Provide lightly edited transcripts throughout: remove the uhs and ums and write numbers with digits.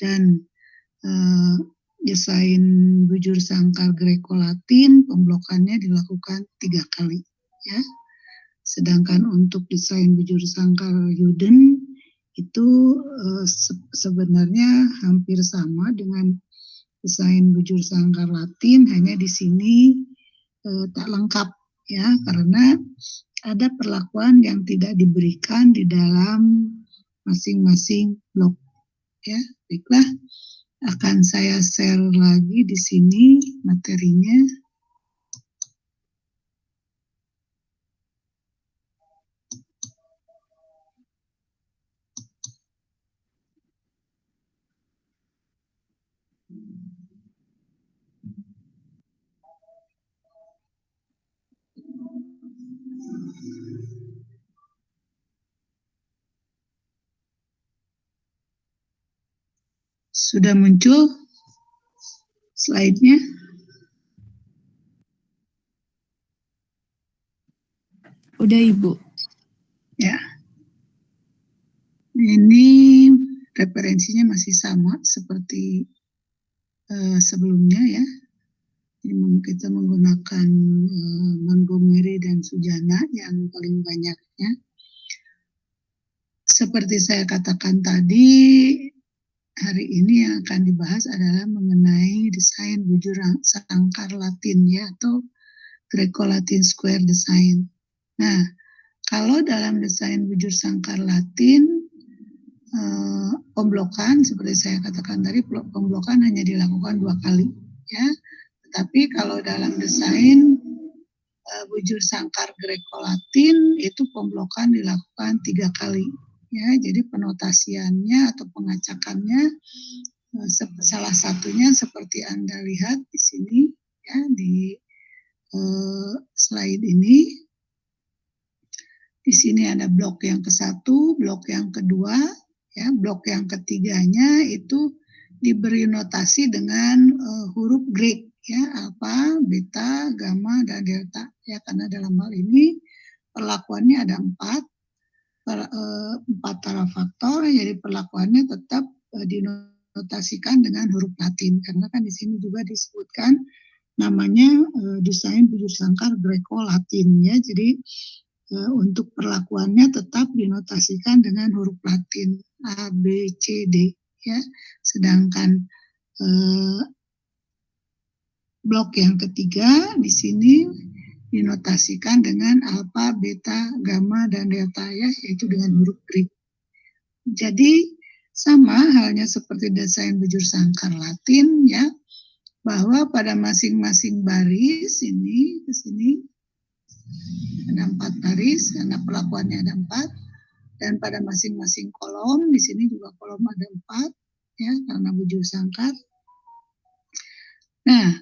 dan desain bujur sangkar Greco-Latin pemblokannya dilakukan 3 kali, ya. Sedangkan untuk desain bujur sangkar Juden itu sebenarnya hampir sama dengan desain bujur sangkar Latin, hanya di sini tak lengkap, ya, karena ada perlakuan yang tidak diberikan di dalam masing-masing blok, ya. Baiklah, akan saya share lagi di sini materinya. Sudah muncul slide-nya? Udah, Ibu. Ya. Ini referensinya masih sama seperti sebelumnya, ya. Jadi kita menggunakan Montgomery dan Sujana yang paling banyaknya. Seperti saya katakan tadi, hari ini yang akan dibahas adalah mengenai desain bujur sangkar Latin, ya, atau Greco-Latin Square Design. Nah, kalau dalam desain bujur sangkar Latin, pemblokan seperti saya katakan tadi, pemblokan hanya dilakukan 2 kali, ya. Tetapi kalau dalam desain bujur sangkar Greco-Latin itu pemblokan dilakukan 3 kali, ya. Jadi penotasiannya atau pengacakannya salah satunya seperti Anda lihat di sini, ya, di slide ini. Di sini ada blok yang ke-1, blok yang kedua, ya, blok yang ketiganya itu diberi notasi dengan huruf Greek, ya, alfa, beta, gamma, dan delta, ya, karena dalam hal ini perlakuannya ada 4 taraf faktor, jadi perlakuannya tetap dinotasikan dengan huruf Latin, karena kan di sini juga disebutkan namanya desain bujur sangkar Greco-Latin, ya. Jadi untuk perlakuannya tetap dinotasikan dengan huruf Latin A, B, C, D, ya. Sedangkan blok yang ketiga di sini dinotasikan dengan alfa, beta, gamma, dan delta, ya, yaitu dengan huruf Greek. Jadi sama halnya seperti desain bujur sangkar Latin, ya, bahwa pada masing-masing baris ini ke sini ada 4 baris karena perlakuannya ada 4, dan pada masing-masing kolom di sini juga kolom ada 4, ya, karena bujur sangkar. Nah,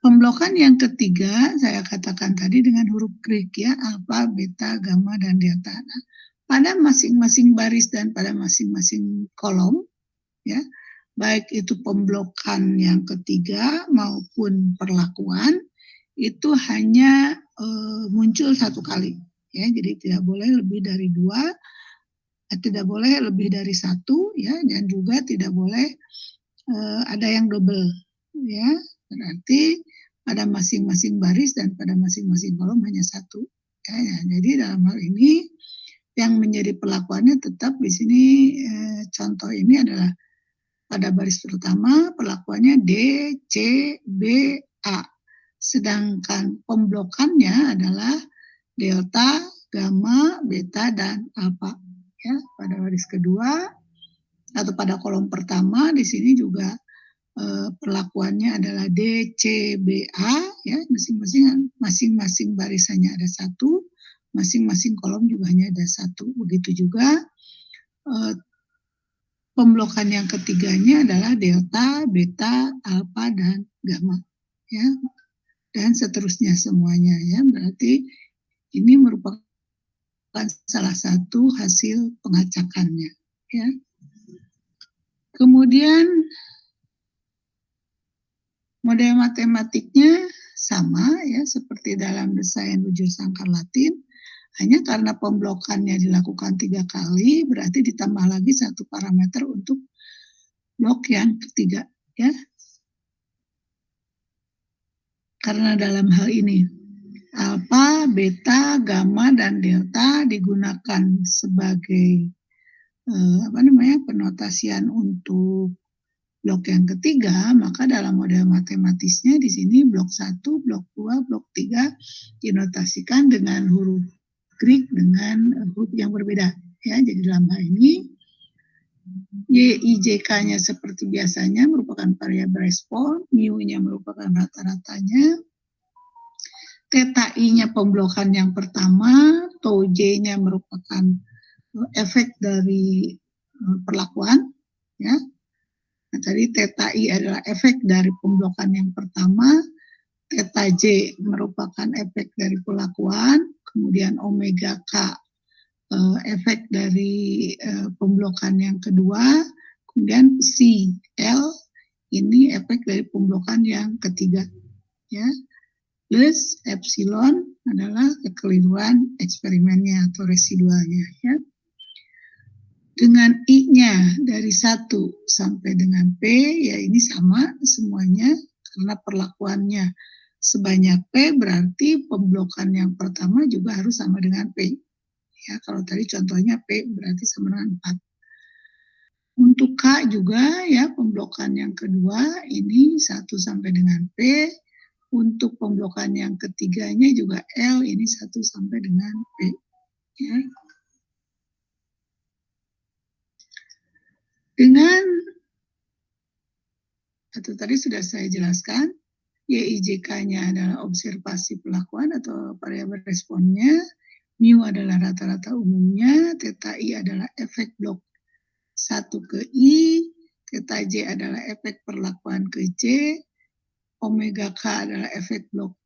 pemblokan yang ketiga saya katakan tadi dengan huruf Greek, ya, alfa, beta, gamma, dan delta. Nah, pada masing-masing baris dan pada masing-masing kolom, ya, baik itu pemblokan yang ketiga maupun perlakuan itu hanya muncul 1 kali, ya. Jadi tidak boleh lebih dari 2, tidak boleh lebih dari 1, ya, dan juga tidak boleh ada yang double, ya. Berarti pada masing-masing baris dan pada masing-masing kolom hanya 1, ya. Jadi dalam hal ini yang menjadi perlakuannya tetap di sini contoh ini adalah pada baris pertama perlakuannya D, C, B, A. Sedangkan pemblokannya adalah delta, gamma, beta, dan alfa, ya. Pada baris kedua atau pada kolom pertama di sini juga perlakuannya adalah D, C, B, A, ya. Masing-masing baris hanya ada 1, masing-masing kolom juga hanya ada 1. Begitu juga pemblokan yang ketiganya adalah delta, beta, alfa, dan gamma, ya, dan seterusnya semuanya, ya. Berarti ini merupakan salah satu hasil pengacakannya, ya. Kemudian model matematiknya sama, ya, seperti dalam desain bujur sangkar Latin, Hanya karena pemblokannya dilakukan 3 kali, berarti ditambah lagi 1 parameter untuk blok yang ketiga, ya. Karena dalam hal ini alfa, beta, gamma, dan delta digunakan sebagai penotasian untuk blok yang ketiga, maka dalam model matematisnya di sini blok 1, blok 2, blok 3 dinotasikan dengan huruf Greek dengan huruf yang berbeda, ya. Jadi dalam hal ini YIJK-nya seperti biasanya merupakan variabel respon, mu-nya merupakan rata-ratanya, theta I-nya pemblokan yang pertama, tau J-nya merupakan efek dari perlakuan, ya. Nah, tadi theta I adalah efek dari pemblokan yang pertama, theta J merupakan efek dari perlakuan, kemudian omega K efek dari pemblokan yang kedua, kemudian psi L ini efek dari pemblokan yang ketiga, ya. Plus epsilon adalah kekeliruan eksperimennya atau residualnya, ya. Dengan I-nya dari 1 sampai dengan P, ya ini sama semuanya karena perlakuannya sebanyak P, berarti pemblokan yang pertama juga harus sama dengan P. Ya, kalau tadi contohnya P berarti sama dengan 4. Untuk K juga, ya, pemblokan yang kedua ini 1 sampai dengan P. Untuk pemblokan yang ketiganya juga L ini 1 sampai dengan P. Ya. Dengan, atau tadi sudah saya jelaskan, YIJK-nya adalah observasi perlakuan atau variabel responnya, mu adalah rata-rata umumnya, theta I adalah efek blok 1 ke I, theta J adalah efek perlakuan ke J, omega K adalah efek blok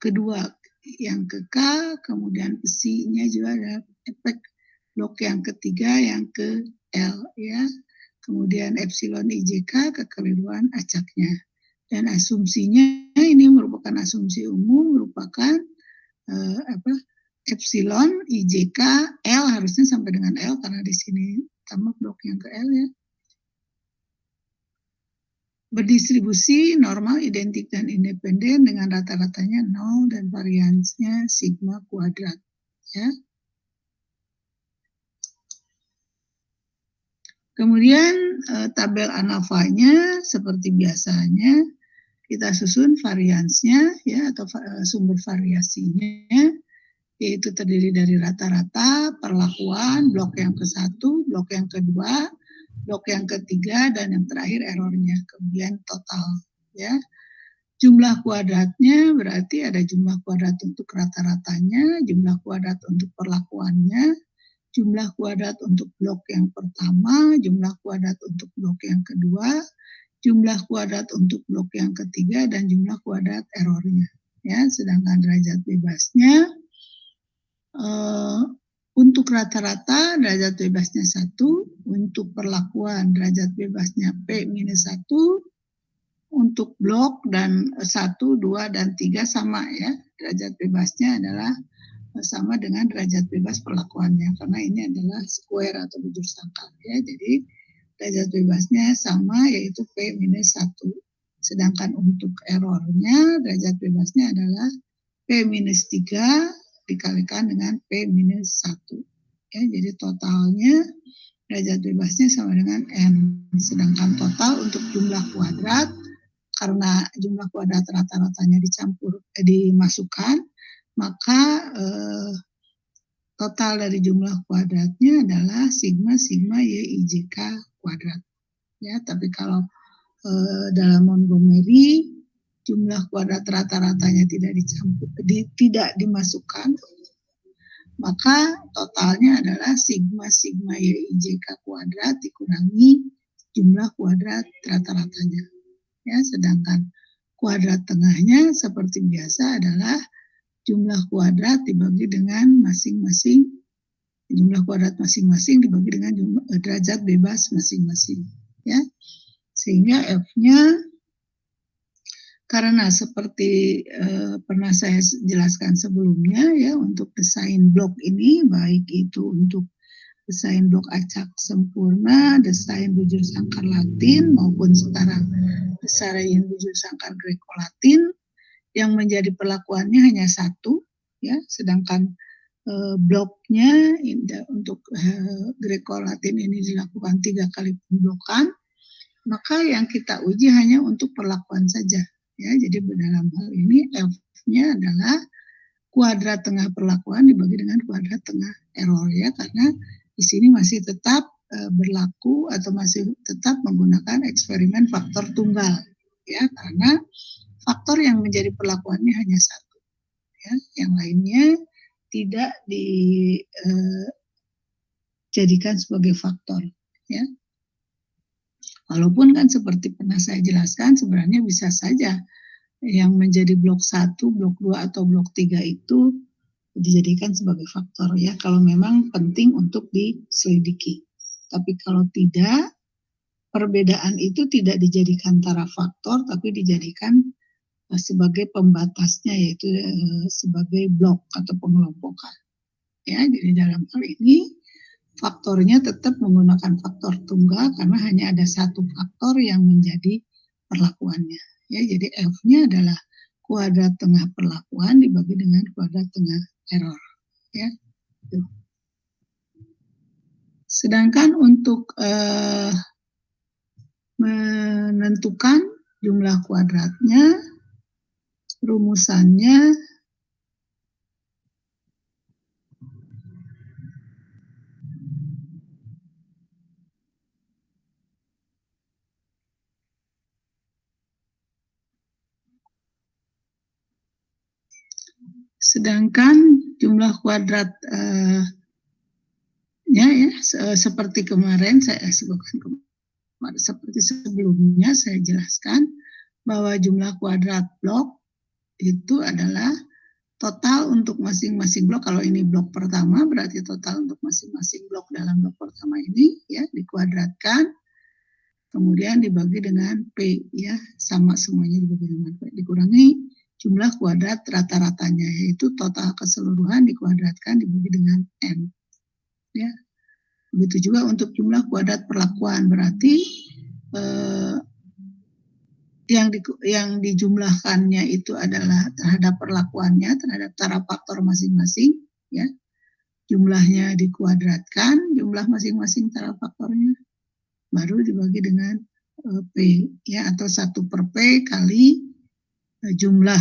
kedua yang ke K, kemudian psi-nya juga adalah efek blok yang ketiga yang ke L, ya. Kemudian epsilon IJK kekeliruan acaknya. Dan asumsinya ini merupakan asumsi umum, merupakan epsilon IJK L harusnya sampai dengan L karena di sini tambah blok yang ke L, ya. Berdistribusi normal, identik, dan independen dengan rata-ratanya 0 dan variansnya sigma kuadrat, ya. Kemudian tabel ANAVA-nya seperti biasanya kita susun variansnya, ya, atau sumber variasinya, yaitu terdiri dari rata-rata, perlakuan, blok yang ke-1, blok yang kedua, blok yang ketiga, dan yang terakhir errornya, kemudian total, ya. Jumlah kuadratnya berarti ada jumlah kuadrat untuk rata-ratanya, jumlah kuadrat untuk perlakuannya, jumlah kuadrat untuk blok yang pertama, jumlah kuadrat untuk blok yang kedua, jumlah kuadrat untuk blok yang ketiga, dan jumlah kuadrat errornya, ya. Sedangkan derajat bebasnya untuk rata-rata derajat bebasnya 1, untuk perlakuan derajat bebasnya P-1, untuk blok dan 1, 2, dan 3 sama, ya. Derajat bebasnya adalah sama dengan derajat bebas perlakuannya, karena ini adalah square atau bujur sangkal, ya. Jadi derajat bebasnya sama, yaitu P-1. Sedangkan untuk errornya derajat bebasnya adalah P-3 dikalikan dengan P-1. Ya, jadi totalnya derajat bebasnya sama dengan N. Sedangkan total untuk jumlah kuadrat, karena jumlah kuadrat rata-ratanya dimasukkan, maka total dari jumlah kuadratnya adalah sigma YIJK kuadrat. Ya, tapi kalau dalam Montgomery jumlah kuadrat rata-ratanya tidak dimasukkan, maka totalnya adalah sigma YIJK kuadrat dikurangi jumlah kuadrat rata-ratanya. Ya, sedangkan kuadrat tengahnya seperti biasa adalah jumlah kuadrat dibagi dengan jumlah kuadrat masing-masing dibagi dengan derajat bebas masing-masing, ya. Sehingga F-nya karena seperti pernah saya jelaskan sebelumnya ya, untuk desain blok ini baik itu untuk desain blok acak sempurna, desain bujur sangkar Latin maupun sekarang desain bujur sangkar Greco-Latin yang menjadi perlakuannya hanya satu ya, sedangkan bloknya untuk Greco-Latin ini dilakukan 3 kali pemblokan, maka yang kita uji hanya untuk perlakuan saja. Ya, jadi dalam hal ini F-nya adalah kuadrat tengah perlakuan dibagi dengan kuadrat tengah error ya, karena di sini masih tetap berlaku atau masih tetap menggunakan eksperimen faktor tunggal ya, karena faktor yang menjadi perlakuannya hanya satu ya, yang lainnya tidak dijadikan sebagai faktor ya. Walaupun kan seperti pernah saya jelaskan, sebenarnya bisa saja yang menjadi blok 1, blok 2, atau blok 3 itu dijadikan sebagai faktor ya, kalau memang penting untuk diselidiki. Tapi kalau tidak, perbedaan itu tidak dijadikan tara faktor, tapi dijadikan sebagai pembatasnya, yaitu sebagai blok atau pengelompokan. Ya, jadi dalam hal ini faktornya tetap menggunakan faktor tunggal karena hanya ada satu faktor yang menjadi perlakuannya. Ya, jadi F-nya adalah kuadrat tengah perlakuan dibagi dengan kuadrat tengah error. Ya. Sedangkan untuk menentukan jumlah kuadratnya, rumusannya sedangkan jumlah kuadrat ya seperti kemarin saya sebutkan kemarin, seperti sebelumnya saya jelaskan bahwa jumlah kuadrat blok itu adalah total untuk masing-masing blok. Kalau ini blok pertama berarti total untuk masing-masing blok dalam blok pertama ini ya dikuadratkan, kemudian dibagi dengan P ya, sama semuanya dibagi dengan P, dikurangi jumlah kuadrat rata-ratanya, yaitu total keseluruhan dikuadratkan dibagi dengan N ya. Begitu juga untuk jumlah kuadrat perlakuan, berarti yang dijumlahkannya itu adalah terhadap perlakuannya, terhadap tara faktor masing-masing ya, jumlahnya dikuadratkan, jumlah masing-masing tara faktornya, baru dibagi dengan P ya, atau 1/P kali jumlah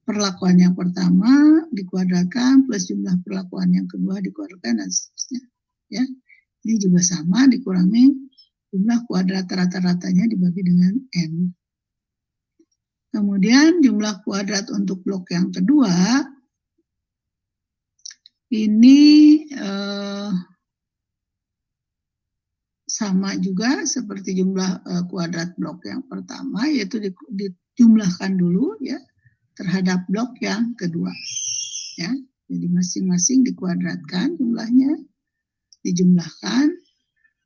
perlakuan yang pertama dikuadratkan plus jumlah perlakuan yang kedua dikuadratkan dan seterusnya ya. Ini juga sama, dikurangi jumlah kuadrat rata-ratanya dibagi dengan N. Kemudian jumlah kuadrat untuk blok yang kedua ini sama juga seperti jumlah kuadrat blok yang pertama, yaitu dijumlahkan dulu ya terhadap blok yang kedua ya. Jadi masing-masing dikuadratkan jumlahnya, dijumlahkan,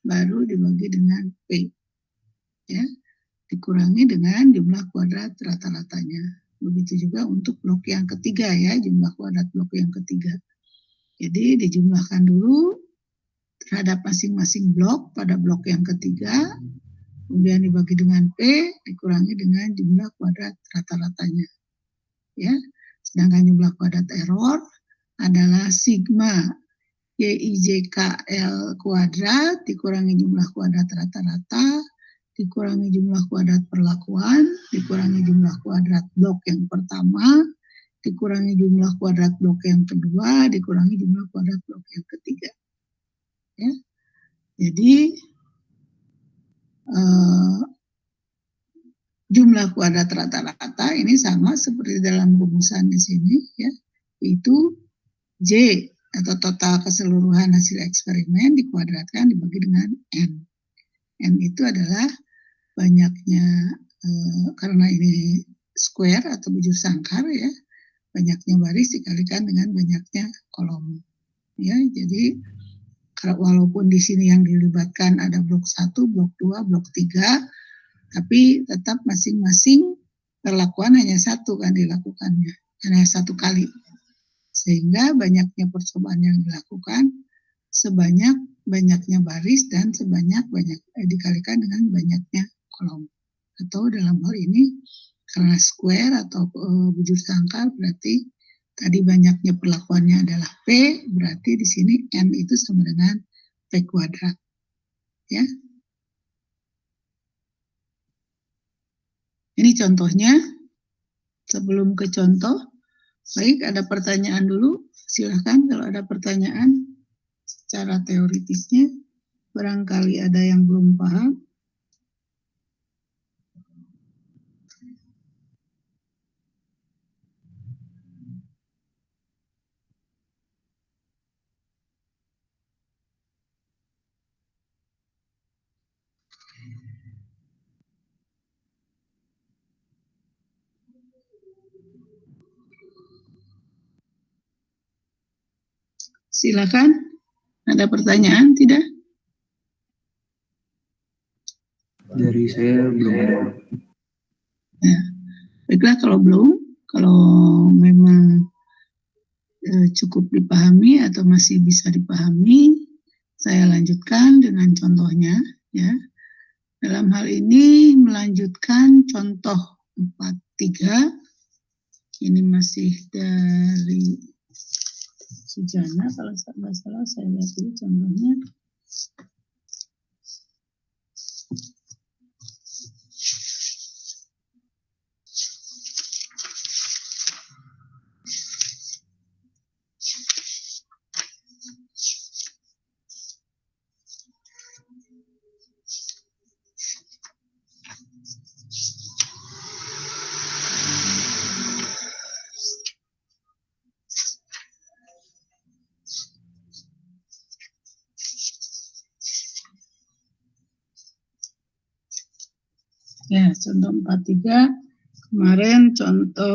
baru dibagi dengan P ya, dikurangi dengan jumlah kuadrat rata-ratanya. Begitu juga untuk blok yang ketiga ya, jumlah kuadrat blok yang ketiga. Jadi dijumlahkan dulu terhadap masing-masing blok pada blok yang ketiga, kemudian dibagi dengan P, dikurangi dengan jumlah kuadrat rata-ratanya ya. Sedangkan jumlah kuadrat error adalah sigma YIJKL kuadrat dikurangi jumlah kuadrat rata-rata, dikurangi jumlah kuadrat perlakuan, dikurangi jumlah kuadrat blok yang pertama, dikurangi jumlah kuadrat blok yang kedua, dikurangi jumlah kuadrat blok yang ketiga. Ya. Jadi jumlah kuadrat rata-rata ini sama seperti dalam rumusan di sini ya, itu J atau total keseluruhan hasil eksperimen dikuadratkan dibagi dengan N. N itu adalah banyaknya karena ini square atau bujur sangkar ya, banyaknya baris dikalikan dengan banyaknya kolom ya. Jadi walaupun di sini yang dilibatkan ada blok 1, blok 2, blok 3, tapi tetap masing-masing perlakuan hanya satu kan dilakukannya, hanya satu kali. Sehingga banyaknya percobaan yang dilakukan sebanyak-banyaknya baris dan dikalikan dengan banyaknya kolom. Atau dalam hal ini karena square atau bujur sangkar berarti tadi banyaknya perlakuannya adalah P, berarti di sini N itu sama dengan P kuadrat. Ya. Ini contohnya. Sebelum ke contoh, baik ada pertanyaan dulu. Silahkan kalau ada pertanyaan secara teoritisnya. Barangkali ada yang belum paham. Silakan. Ada pertanyaan tidak? Dari saya belum ada. Ya. Baiklah kalau belum, kalau memang cukup dipahami atau masih bisa dipahami, saya lanjutkan dengan contohnya. Ya. Dalam hal ini melanjutkan contoh 4.3. Ini masih dari Sujana, kalau nggak salah saya lihat dulu contohnya. Ya, contoh 4.3 kemarin contoh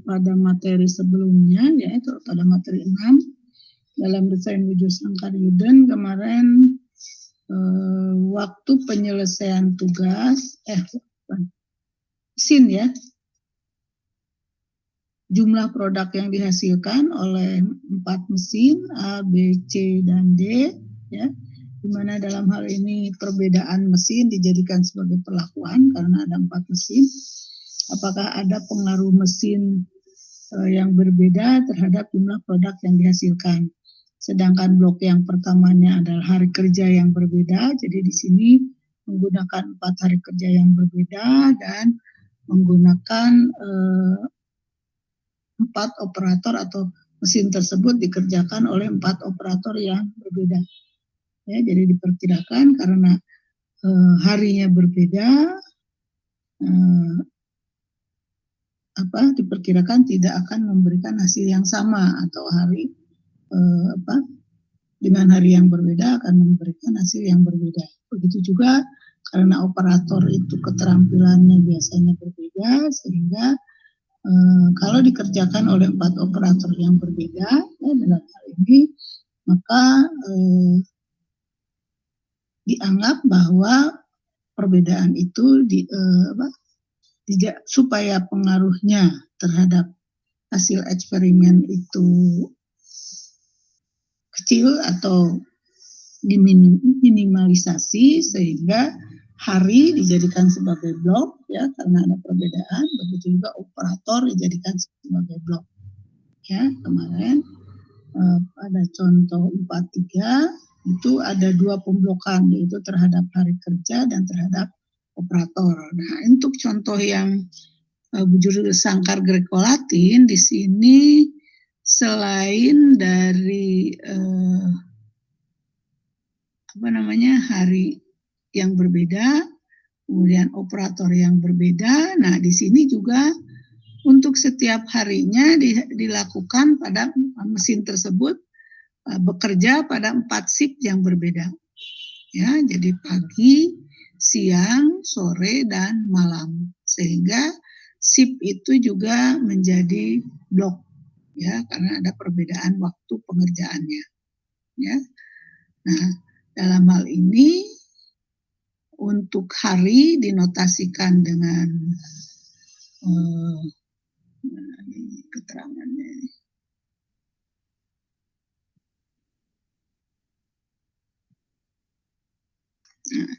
pada materi sebelumnya, yaitu pada materi 6 dalam desain bujur sangkar Yuden kemarin waktu penyelesaian tugas mesin ya, jumlah produk yang dihasilkan oleh 4 mesin A, B, C, dan D ya, di mana dalam hal ini perbedaan mesin dijadikan sebagai perlakuan karena ada 4 mesin. Apakah ada pengaruh mesin yang berbeda terhadap jumlah produk yang dihasilkan. Sedangkan blok yang pertamanya adalah hari kerja yang berbeda, jadi di sini menggunakan 4 hari kerja yang berbeda dan menggunakan 4 operator atau mesin tersebut dikerjakan oleh 4 operator yang berbeda. Ya, jadi diperkirakan karena harinya berbeda, diperkirakan tidak akan memberikan hasil yang sama atau hari dengan hari yang berbeda akan memberikan hasil yang berbeda. Begitu juga karena operator itu keterampilannya biasanya berbeda sehingga kalau dikerjakan oleh 4 operator yang berbeda ya, dalam hal ini maka dianggap bahwa perbedaan itu supaya pengaruhnya terhadap hasil eksperimen itu kecil atau diminimalisasi sehingga hari dijadikan sebagai blok ya karena ada perbedaan, begitu juga operator dijadikan sebagai blok ya. Kemarin pada contoh 4.3 itu ada 2 pemblokan, yaitu terhadap hari kerja dan terhadap operator. Nah, untuk contoh yang bujur sangkar Greco-Latin di sini selain dari hari yang berbeda, kemudian operator yang berbeda. Nah, di sini juga untuk setiap harinya dilakukan pada mesin tersebut bekerja pada 4 shift yang berbeda. Ya, jadi pagi, siang, sore, dan malam. Sehingga shift itu juga menjadi blok ya karena ada perbedaan waktu pengerjaannya. Ya. Nah, dalam hal ini untuk hari dinotasikan dengan ini keterangannya ini. Nah,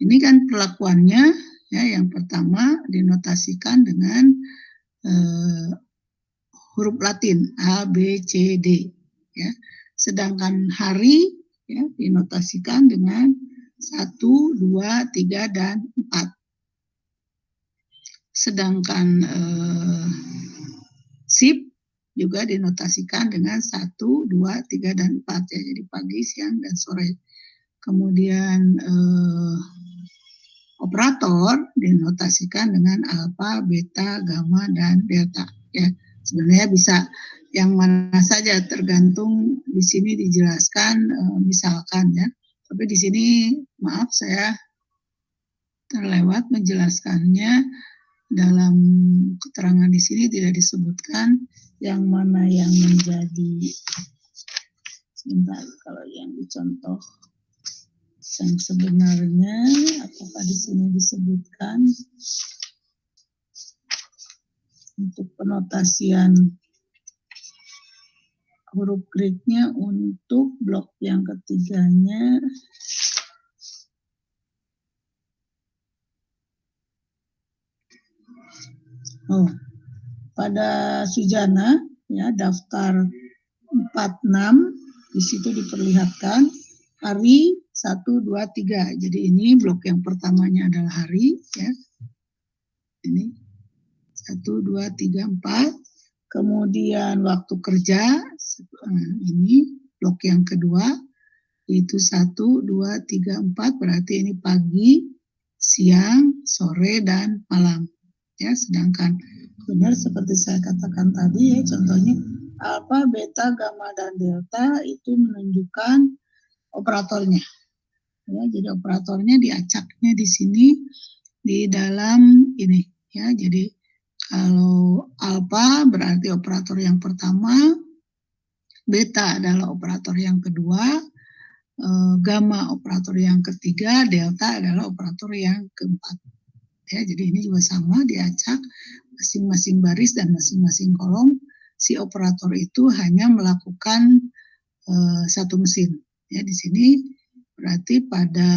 ini kan perlakuannya ya, yang pertama dinotasikan dengan huruf Latin A, B, C, D ya. Sedangkan hari ya dinotasikan dengan 1, 2, 3, dan 4. Sedangkan sip juga dinotasikan dengan 1, 2, 3, dan 4 ya. Jadi pagi, siang, dan sore. Kemudian operator dinotasikan dengan alfa, beta, gamma, dan delta ya. Sebenarnya bisa yang mana saja tergantung di sini dijelaskan misalkan ya. Tapi di sini maaf saya terlewat menjelaskannya, dalam keterangan di sini tidak disebutkan yang mana yang menjadi, sebentar, kalau yang dicontoh yang sebenarnya apakah di sini disebutkan untuk penotasian huruf Greek-nya untuk blok yang ketiganya. Oh, pada Sujana ya daftar 46 di situ diperlihatkan hari 1, 2, 3. Jadi ini blok yang pertamanya adalah hari ya. Ini 1, 2, 3, 4. Kemudian waktu kerja ini blok yang kedua itu 1, 2, 3, 4, berarti ini pagi, siang, sore, dan malam ya. Sedangkan benar seperti saya katakan tadi ya, contohnya alfa, beta, gamma, dan delta itu menunjukkan operatornya ya. Jadi operatornya diacaknya di sini di dalam ini ya. Jadi kalau alfa berarti operator yang pertama, beta adalah operator yang kedua, gamma operator yang ketiga, delta adalah operator yang keempat. Ya, jadi ini juga sama diacak masing-masing baris dan masing-masing kolom. Si operator itu hanya melakukan satu mesin. Ya, di sini berarti pada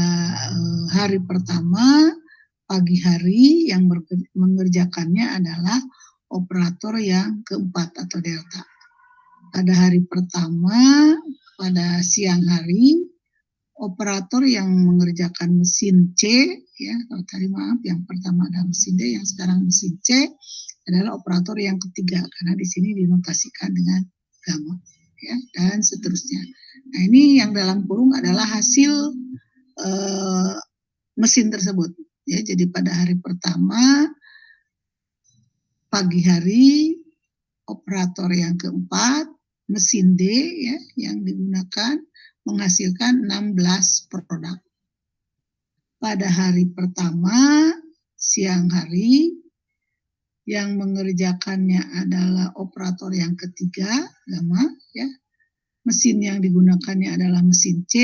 hari pertama pagi hari yang mengerjakannya adalah operator yang keempat atau delta. Pada hari pertama pada siang hari operator yang mengerjakan mesin C ya, kalau tadi maaf yang pertama ada mesin D, yang sekarang mesin C adalah operator yang ketiga karena di sini dinotasikan dengan gamma ya, dan seterusnya. Nah, ini yang dalam kurung adalah hasil mesin tersebut ya. Jadi pada hari pertama pagi hari operator yang keempat mesin D ya yang digunakan menghasilkan 16 produk. Pada hari pertama siang hari yang mengerjakannya adalah operator yang ketiga gamma ya. Mesin yang digunakannya adalah mesin C,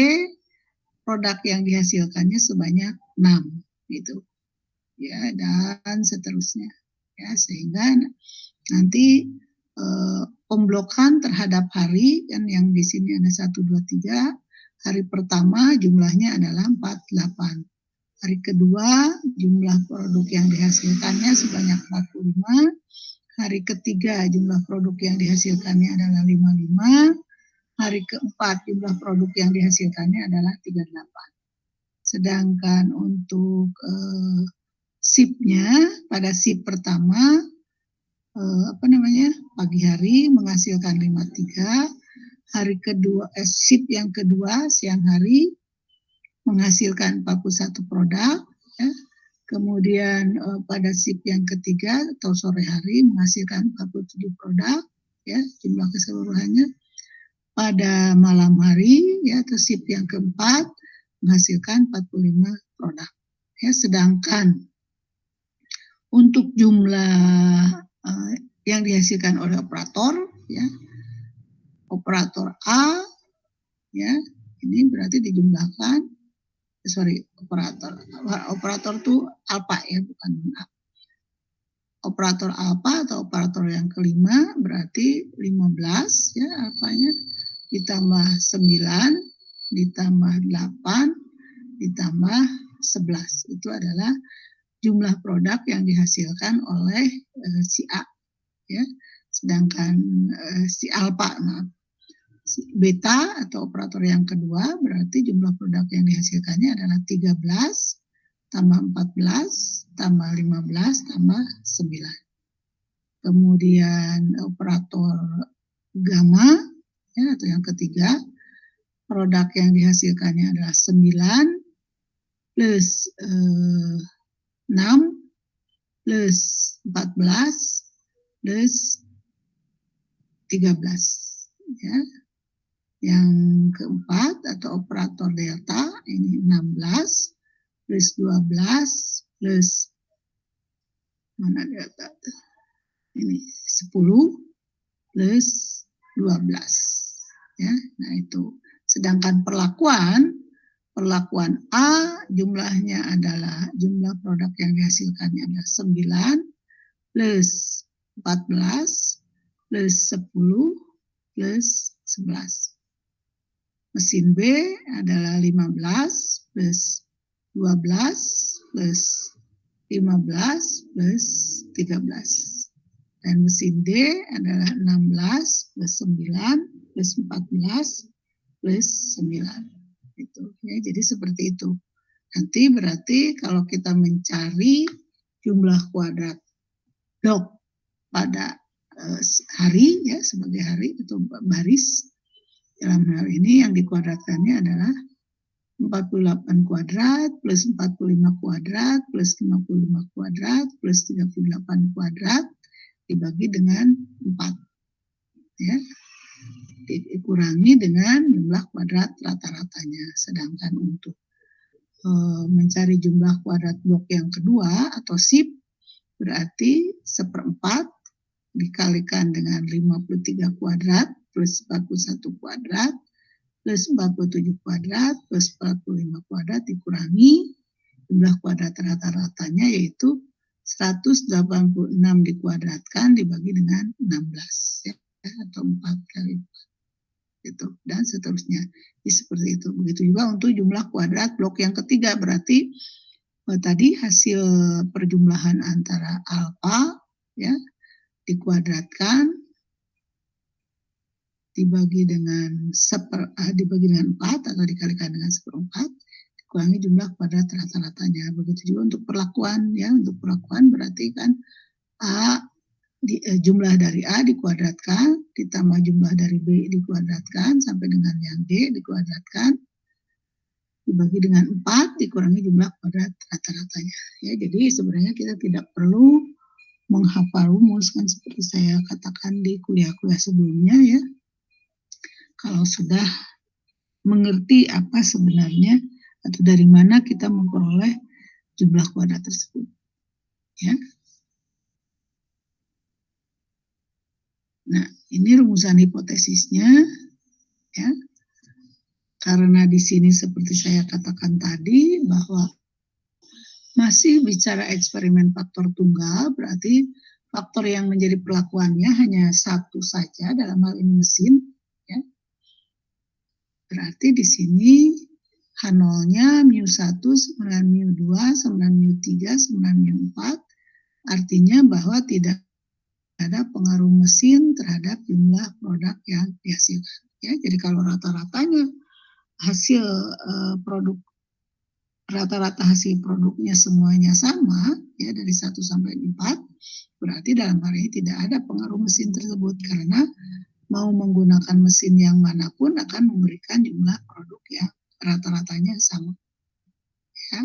produk yang dihasilkannya sebanyak 6 gitu. Ya, dan seterusnya. Ya, sehingga nanti pemblokan terhadap hari kan yang di sini ada 1, 2, 3. Hari pertama jumlahnya adalah 48. Hari kedua jumlah produk yang dihasilkannya sebanyak 45. Hari ketiga jumlah produk yang dihasilkannya adalah 55. Hari keempat jumlah produk yang dihasilkannya adalah 38. Sedangkan untuk sipnya pada sip pertama pagi hari menghasilkan 53. Hari kedua sip yang kedua siang hari menghasilkan 41 produk ya. Kemudian pada sip yang ketiga atau sore hari menghasilkan 47 produk ya, jumlah keseluruhannya. Pada malam hari ya atau sip yang keempat menghasilkan 45 produk ya. Sedangkan untuk jumlah yang dihasilkan oleh operator ya, operator A ya, ini berarti dijumlahkan operator tuh alfa ya, bukan A. operator alfa atau operator yang kelima berarti 15 ya alfanya, ditambah 9 ditambah 8 ditambah 11. Itu adalah jumlah produk yang dihasilkan oleh si A ya. Sedangkan si alfa, beta atau operator yang kedua berarti jumlah produk yang dihasilkannya adalah 13 tambah 14 tambah 15 tambah 9. Kemudian operator gamma ya, atau yang ketiga, produk yang dihasilkannya adalah 9 plus 6 plus 14 plus 13 ya. Yang keempat atau operator delta ini 16 plus 12 plus mana delta ini 10 plus 12 ya. Nah itu. Sedangkan perlakuan A jumlahnya adalah jumlah produk yang dihasilkannya adalah 9 plus 14 plus 10 plus 11. Mesin B adalah 15 plus 12 plus 15 plus 13. Dan mesin D adalah 16 plus 9 plus 14 plus 9. Itu ya, jadi seperti itu. Nanti berarti kalau kita mencari jumlah kuadrat blok pada hari ya, sebagai hari atau baris, dalam hal ini yang dikuadratkannya adalah 48 kuadrat plus 45 kuadrat plus 55 kuadrat plus 38 kuadrat dibagi dengan 4 ya, dikurangi dengan jumlah kuadrat rata-ratanya. Sedangkan untuk mencari jumlah kuadrat blok yang kedua atau SIP berarti 1/4 dikalikan dengan 53 kuadrat plus 41 kuadrat plus 47 kuadrat plus 45 kuadrat dikurangi jumlah kuadrat rata-ratanya yaitu 186 dikuadratkan dibagi dengan 16 ya, atau 4 kali 4 itu dan seterusnya. Jadi seperti itu. Begitu juga untuk jumlah kuadrat blok yang ketiga berarti tadi hasil perjumlahan antara alfa ya dikuadratkan dibagi dengan 4 atau dikalikan dengan 1/4 dikurangi jumlah kuadrat rata-ratanya. Begitu juga untuk perlakuan ya. Untuk perlakuan berarti kan jumlah dari A dikuadratkan ditambah jumlah dari B dikuadratkan sampai dengan yang D dikuadratkan dibagi dengan 4 dikurangi jumlah kuadrat rata-ratanya ya. Jadi sebenarnya kita tidak perlu menghafal rumus kan seperti saya katakan di kuliah-kuliah sebelumnya ya. Kalau sudah mengerti apa sebenarnya atau dari mana kita memperoleh jumlah kuadrat tersebut ya. Nah, ini rumusan hipotesisnya ya. Karena di sini seperti saya katakan tadi bahwa masih bicara eksperimen faktor tunggal, berarti faktor yang menjadi perlakuannya hanya satu saja, dalam hal ini mesin. Ya. Berarti di sini H0-nya μ1 sama μ2 sama μ3 sama μ4, artinya bahwa tidak ada pengaruh mesin terhadap jumlah produk yang dihasilkan. Ya. Jadi kalau rata-ratanya hasil rata-rata hasil produknya semuanya sama ya dari 1 sampai 4 berarti dalam hal ini tidak ada pengaruh mesin tersebut karena mau menggunakan mesin yang manapun akan memberikan jumlah produk yang rata-ratanya sama ya.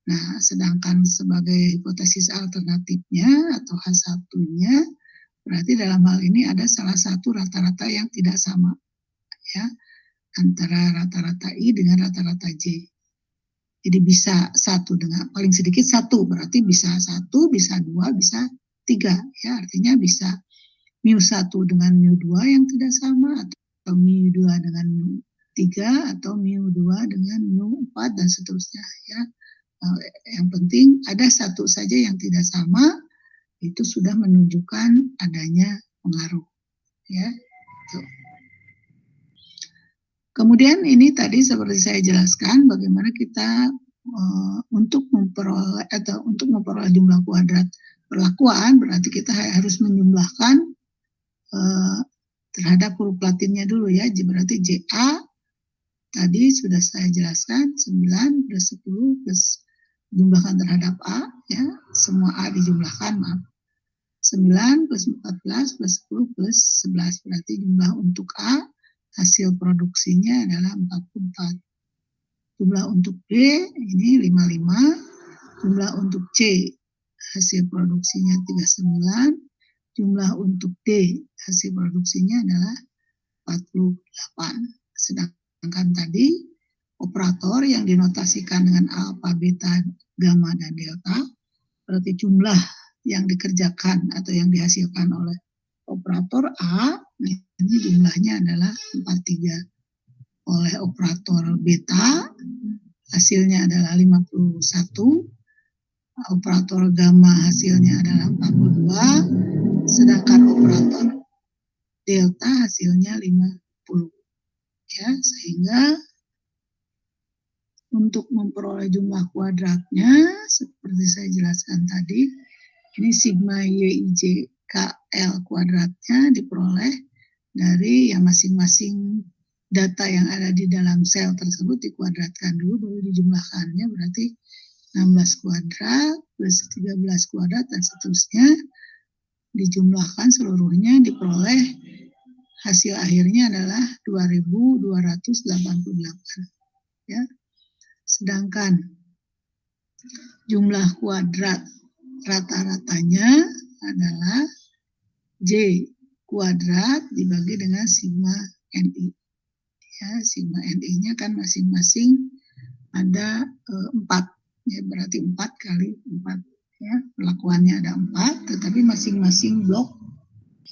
Nah, sedangkan sebagai hipotesis alternatifnya atau H1-nya berarti dalam hal ini ada salah satu rata-rata yang tidak sama ya antara rata-rata I dengan rata-rata J. Jadi bisa satu dengan paling sedikit satu, berarti bisa 1, bisa 2, bisa 3. Ya, artinya bisa μ1 dengan μ2 yang tidak sama, atau μ2 dengan μ3, atau μ2 dengan μ4, dan seterusnya. Ya. Yang penting ada satu saja yang tidak sama, itu sudah menunjukkan adanya pengaruh, ya. Tuh. Kemudian ini tadi seperti saya jelaskan bagaimana kita untuk memperoleh jumlah kuadrat perlakuan, berarti kita harus menjumlahkan terhadap huruf Latinnya dulu ya. Berarti JA tadi sudah saya jelaskan 9 plus 10 plus jumlahkan terhadap A ya, semua A dijumlahkan, maaf. 9 plus 14 plus 10 plus 11, berarti jumlah untuk A hasil produksinya adalah 44. Jumlah untuk B ini 55, jumlah untuk C hasil produksinya 39, jumlah untuk D hasil produksinya adalah 48. Sedangkan tadi operator yang dinotasikan dengan alfa, beta, gamma, dan delta, berarti jumlah yang dikerjakan atau yang dihasilkan oleh operator A, ini jumlahnya adalah 43. Oleh operator beta, hasilnya adalah 51. Operator gamma hasilnya adalah 42. Sedangkan operator delta hasilnya 50. Ya, sehingga untuk memperoleh jumlah kuadratnya, seperti saya jelaskan tadi, ini sigma YIJ KL kuadratnya diperoleh dari yang masing-masing data yang ada di dalam sel tersebut dikuadratkan dulu, baru dijumlahkannya, berarti 16 kuadrat plus 13 kuadrat dan seterusnya dijumlahkan seluruhnya, diperoleh hasil akhirnya adalah 2288 ya. Sedangkan jumlah kuadrat rata-ratanya adalah J kuadrat dibagi dengan sigma NI. Ya, sigma NI-nya kan masing-masing ada 4. Ya, berarti 4 kali 4. Ya, perlakuannya ada 4, tetapi masing-masing blok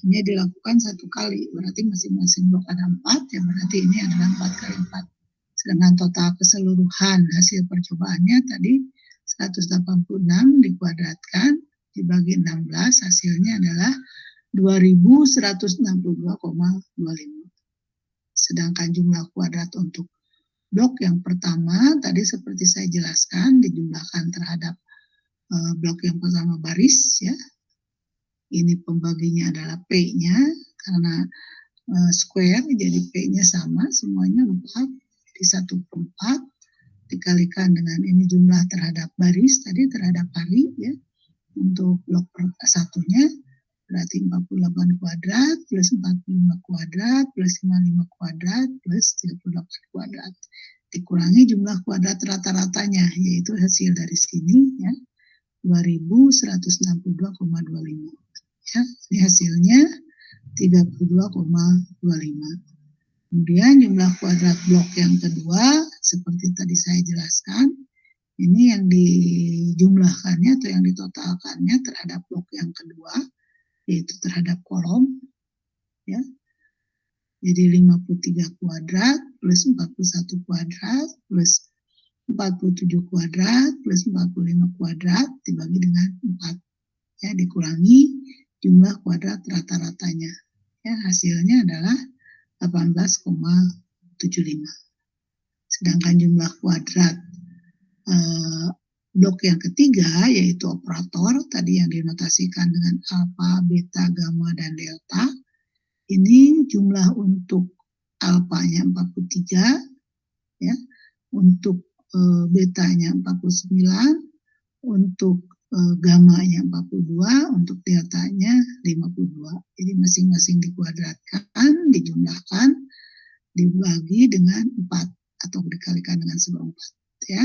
hanya dilakukan 1 kali. Berarti masing-masing blok ada 4, ya berarti ini adalah 4 kali 4. Sedangkan total keseluruhan hasil percobaannya tadi 186 dikuadratkan dibagi 16, hasilnya adalah 2162,25. Sedangkan jumlah kuadrat untuk blok yang pertama tadi seperti saya jelaskan dijumlahkan terhadap blok yang pertama baris ya. Ini pembaginya adalah P-nya karena square jadi P-nya sama semuanya 4. Di 1/4 dikalikan dengan ini jumlah terhadap baris tadi terhadap hari ya. Untuk blok satunya berarti 48 kuadrat plus 45 kuadrat plus 55 kuadrat plus 38 kuadrat. Dikurangi jumlah kuadrat rata-ratanya yaitu hasil dari sini ya 2162,25. Ya, ini hasilnya 32,25. Kemudian jumlah kuadrat blok yang kedua, seperti tadi saya jelaskan, ini yang dijumlahkannya atau yang ditotalkannya terhadap blok yang kedua, yaitu terhadap kolom. Ya. Jadi 53 kuadrat plus 41 kuadrat plus 47 kuadrat plus 45 kuadrat dibagi dengan 4. Ya, dikurangi jumlah kuadrat rata-ratanya. Ya, hasilnya adalah 18,75. Sedangkan jumlah kuadrat blok yang ketiga yaitu operator tadi yang dinotasikan dengan alfa, beta, gamma, dan delta. Ini jumlah untuk alfanya 43 ya, untuk betanya 49, untuk gamanya 42, untuk deltanya 52. Jadi masing-masing dikuadratkan, dijumlahkan, dibagi dengan 4 atau dikalikan dengan 1/4 ya.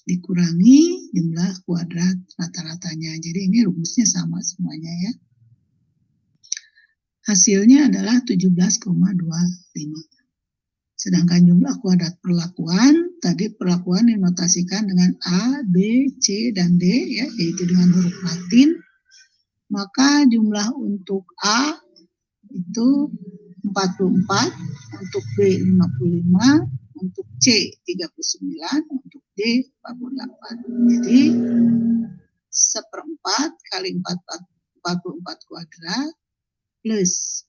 Dikurangi jumlah kuadrat rata-ratanya. Jadi ini rumusnya sama semuanya ya. Hasilnya adalah 17,25. Sedangkan jumlah kuadrat perlakuan, tadi perlakuan dinotasikan dengan A, B, C, dan D, ya, yaitu dengan huruf Latin. Maka jumlah untuk A itu 44, untuk B 55, untuk C 39, untuk D 48. Jadi 1/4 kali 4 44 kuadrat plus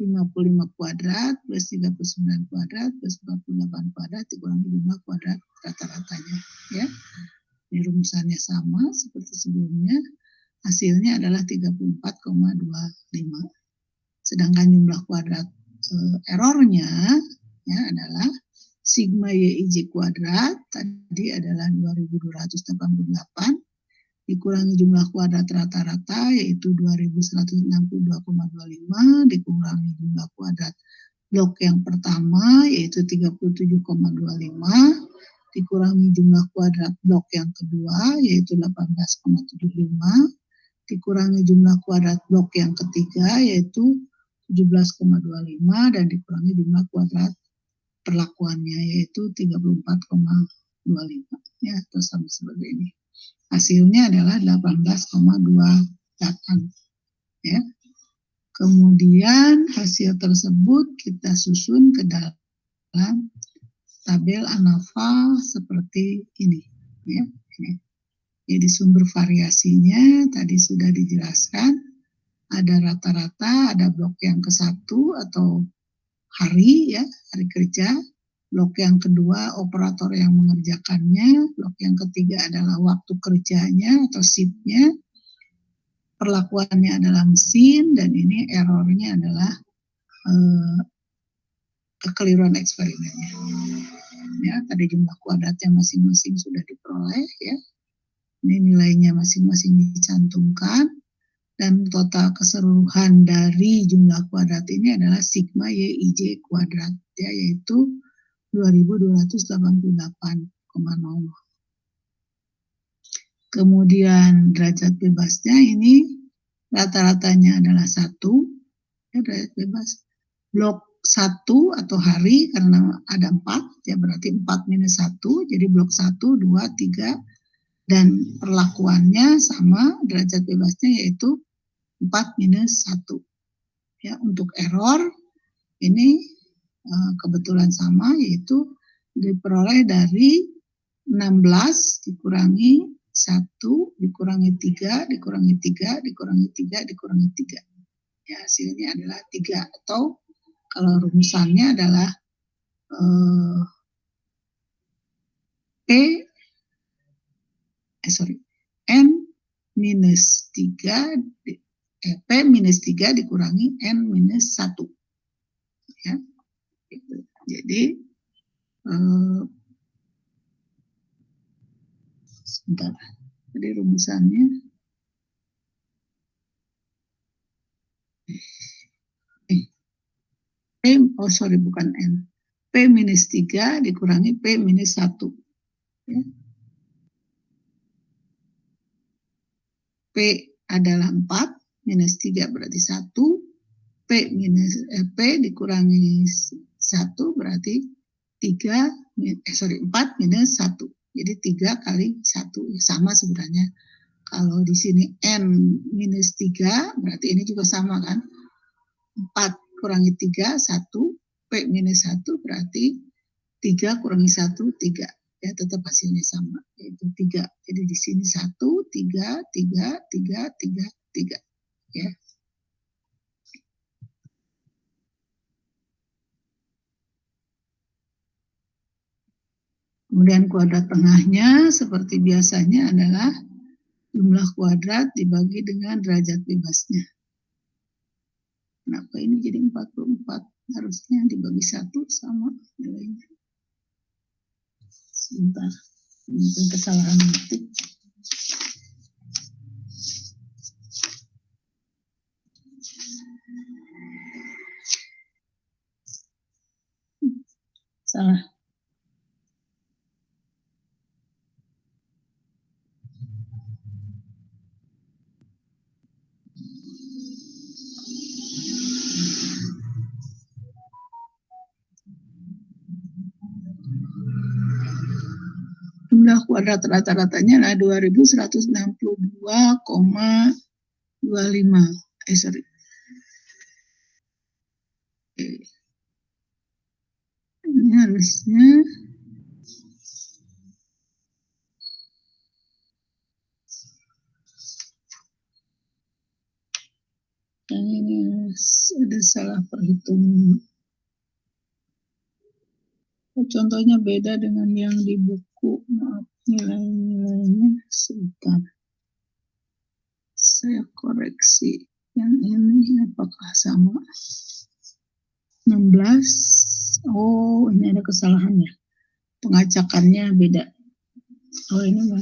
55 kuadrat plus 39 kuadrat plus 48 kuadrat dikurangi jumlah kuadrat rata-ratanya, ya. Ini rumusannya sama seperti sebelumnya. Hasilnya adalah 34,25. Sedangkan jumlah kuadrat errornya ya adalah sigma YIJ kuadrat tadi adalah 2288 dikurangi jumlah kuadrat rata-rata yaitu 2162,25 dikurangi jumlah kuadrat blok yang pertama yaitu 37,25 dikurangi jumlah kuadrat blok yang kedua yaitu 18,75 dikurangi jumlah kuadrat blok yang ketiga yaitu 17,25 dan dikurangi jumlah kuadrat perlakuannya yaitu 34,25 ya terus sama seperti ini. Hasilnya adalah 18,28 ya. Kemudian hasil tersebut kita susun ke dalam tabel ANAFA seperti ini ya. Jadi sumber variasinya tadi sudah dijelaskan, ada rata-rata, ada blok yang ke-1 atau hari ya, hari kerja, blok yang kedua operator yang mengerjakannya, blok yang ketiga adalah waktu kerjanya atau shift-nya, perlakuannya adalah mesin, dan ini errornya adalah kekeliruan eksperimennya. Ya, tadi jumlah kuadratnya masing-masing sudah diperoleh ya. Ini nilainya masing-masing dicantumkan dan total keseluruhan dari jumlah kuadrat ini adalah sigma YIJ kuadrat ya, yaitu 2288,00. Kemudian derajat bebasnya ini rata-ratanya adalah 1 ya, derajat bebas. Blok 1 atau hari karena ada 4 ya berarti 4 minus 1 jadi blok 1, 2, 3 dan perlakuannya sama derajat bebasnya yaitu 4 minus 1 ya. Untuk error ini kebetulan sama yaitu diperoleh dari 16 dikurangi 1 dikurangi 3 dikurangi 3 dikurangi 3 dikurangi 3 ya, hasilnya adalah 3 atau kalau rumusannya adalah N minus 3 P minus 3 dikurangi N minus 1 ya gitu. Jadi sebentar, jadi rumusannya bukan N, P minus 3 dikurangi P minus 1 ya. P adalah 4, minus 3 berarti 1, P dikurangi 1 berarti 4 minus 1. Jadi 3 kali 1 sama sebenarnya. Kalau di sini N minus 3 berarti ini juga sama kan. 4 kurangi 3, 1, P minus 1 berarti 3 kurangi 1, 3. Ya tetap hasilnya sama yaitu 3. Jadi di sini 1, 3, 3, 3, 3, 3 ya. Kemudian kuadrat tengahnya seperti biasanya adalah jumlah kuadrat dibagi dengan derajat bebasnya. Kenapa ini jadi 44? Harusnya dibagi 1 sama nilainya. Sebentar, mungkin kesalahan ketik. Salah. Jumlah kuadrat rata-ratanya adalah 2162,25. Ini harusnya ada salah perhitungan. Contohnya beda dengan yang di buku, maaf, nilai-nilainya sebentar. Saya koreksi. Yang ini apakah sama? 16. Oh, ini ada kesalahan ya. Pengacakannya beda. Oh, ini mah.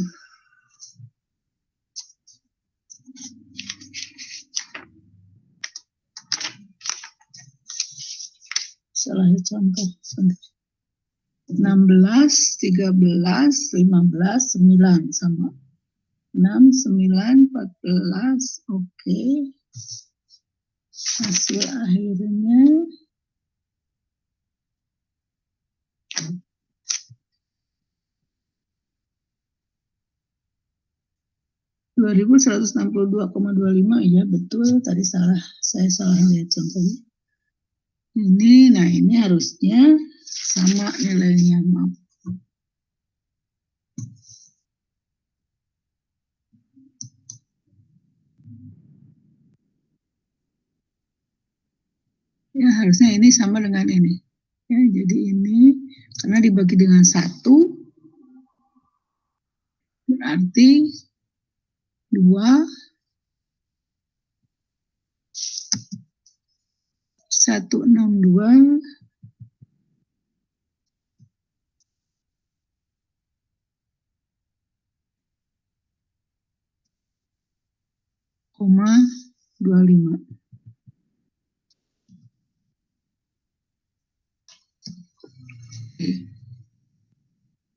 Salah contoh. 16, 13, 15, 9 sama. 6, 9, 14. Oke. Hasil akhirnya 2162,25. Ya betul, tadi saya salah lihat contohnya. Nah ini harusnya sama nilainya, maaf. Ya harusnya ini sama dengan ini. Ya, jadi ini karena dibagi dengan 1 berarti 2 162 25.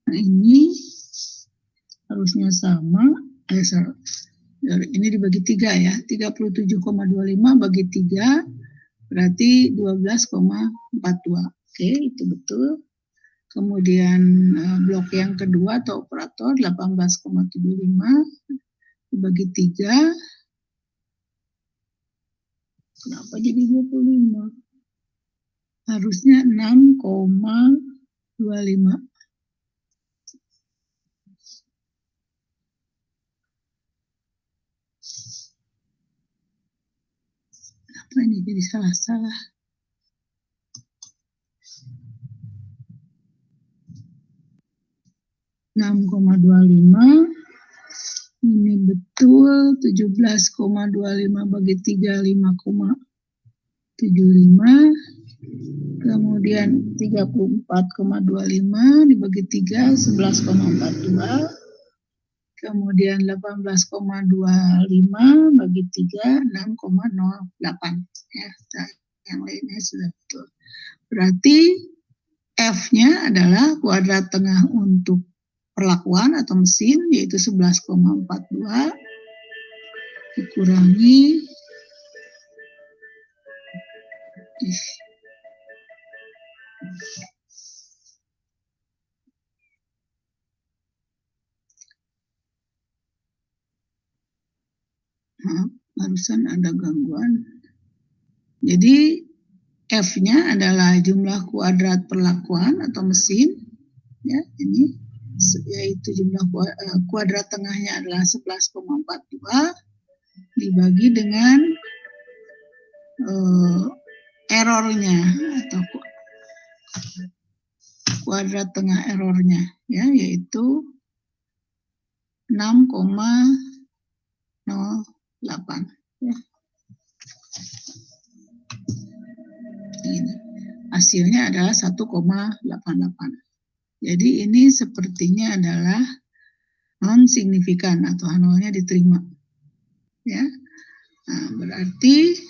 Nah ini harusnya sama. Ini dibagi 3 ya. 37,25 bagi 3 berarti 12,42. Oke, itu betul. Kemudian blok yang kedua atau operator 18,75 dibagi 3. Kenapa jadi 25? Harusnya 6,25. Apa ini jadi salah-salah? Ini betul 17,25 bagi 3 5,75. Kemudian 34,25 dibagi 3 11,42. Kemudian 18,25 bagi 3 6,08. Ya, yang lainnya sudah betul. Berarti F-nya adalah kuadrat tengah untuk perlakuan atau mesin, yaitu 11,42 dikurangi barusan ada gangguan. Jadi F-nya adalah jumlah kuadrat perlakuan atau mesin, ya ini, yaitu jumlah kuadrat tengahnya adalah 11,42 dibagi dengan errornya atau kuadrat tengah errornya, ya, yaitu 6,08. Ya. Ini. Hasilnya adalah 1,88. Jadi ini sepertinya adalah non signifikan atau nolnya diterima. Ya. Nah, berarti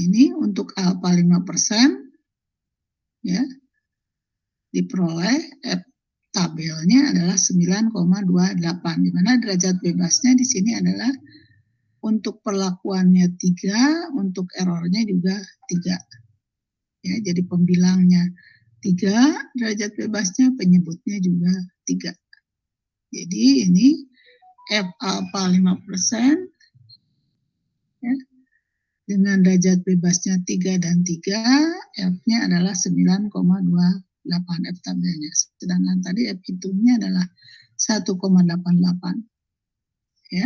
ini untuk alfa 5%, ya, diperoleh tabelnya adalah 9,28, di mana derajat bebasnya di sini adalah untuk perlakuannya 3, untuk errornya juga 3. Ya, jadi pembilangnya 3, derajat bebasnya, penyebutnya juga 3. Jadi ini F alfa 5%, ya, dengan derajat bebasnya 3 dan 3, F-nya adalah 9,28 F tabelnya. Sedangkan tadi F hitungnya adalah 1,88. Ya.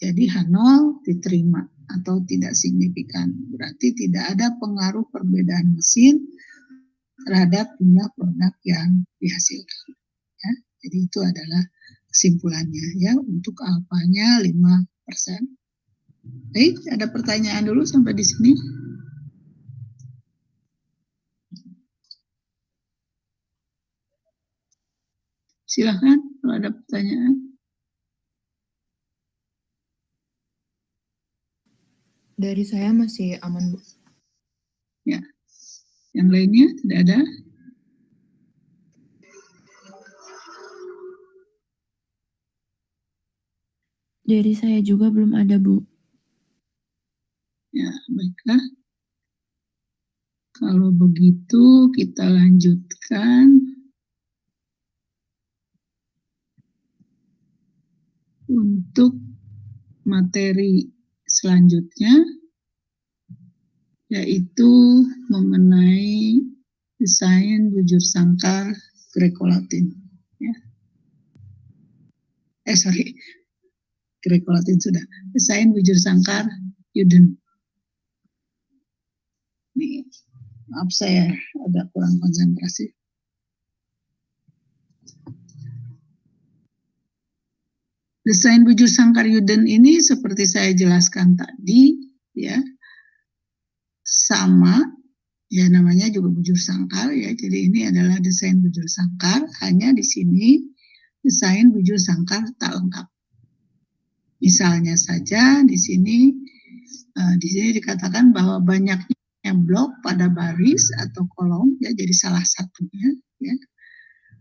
Jadi H0 diterima atau tidak signifikan. Berarti tidak ada pengaruh perbedaan mesin terhadap jumlah produk yang dihasilkan. Ya. Jadi itu adalah kesimpulannya ya untuk alfanya 5%. Baik, ada pertanyaan dulu sampai di sini. Silahkan kalau ada pertanyaan. Dari saya masih aman, Bu. Ya, yang lainnya tidak ada. Dari saya juga belum ada, Bu. Ya, baiklah. Kalau begitu kita lanjutkan untuk materi selanjutnya, yaitu mengenai desain bujur sangkar Greco-Latin. Ya. Greco-Latin sudah. Desain bujur sangkar Uden. Nih, maaf saya agak kurang konsentrasi. Desain bujur sangkar Uden ini seperti saya jelaskan tadi, ya, sama, ya namanya juga bujur sangkar ya. Jadi ini adalah desain bujur sangkar, hanya di sini desain bujur sangkar tak lengkap. Misalnya saja di sini dikatakan bahwa banyaknya blok pada baris atau kolom, ya jadi salah satunya, ya,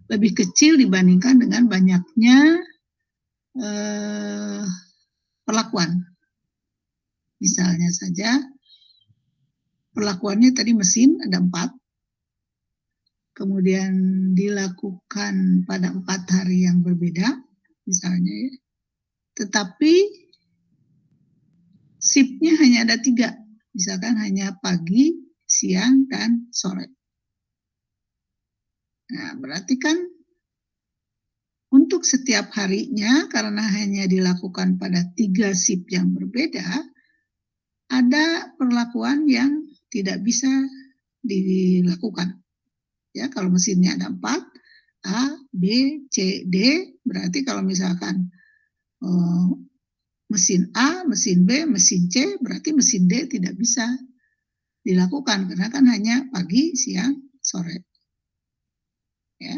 lebih kecil dibandingkan dengan banyaknya perlakuan. Misalnya saja perlakuannya tadi mesin ada 4, kemudian dilakukan pada 4 hari yang berbeda, misalnya ya. Tetapi shiftnya hanya ada 3, misalkan hanya pagi, siang, dan sore. Nah, berarti kan untuk setiap harinya, karena hanya dilakukan pada 3 shift yang berbeda, ada perlakuan yang tidak bisa dilakukan. Ya, kalau mesinnya ada 4, A, B, C, D, berarti kalau misalkan mesin A, mesin B, mesin C, berarti mesin D tidak bisa dilakukan karena kan hanya pagi, siang, sore. Ya.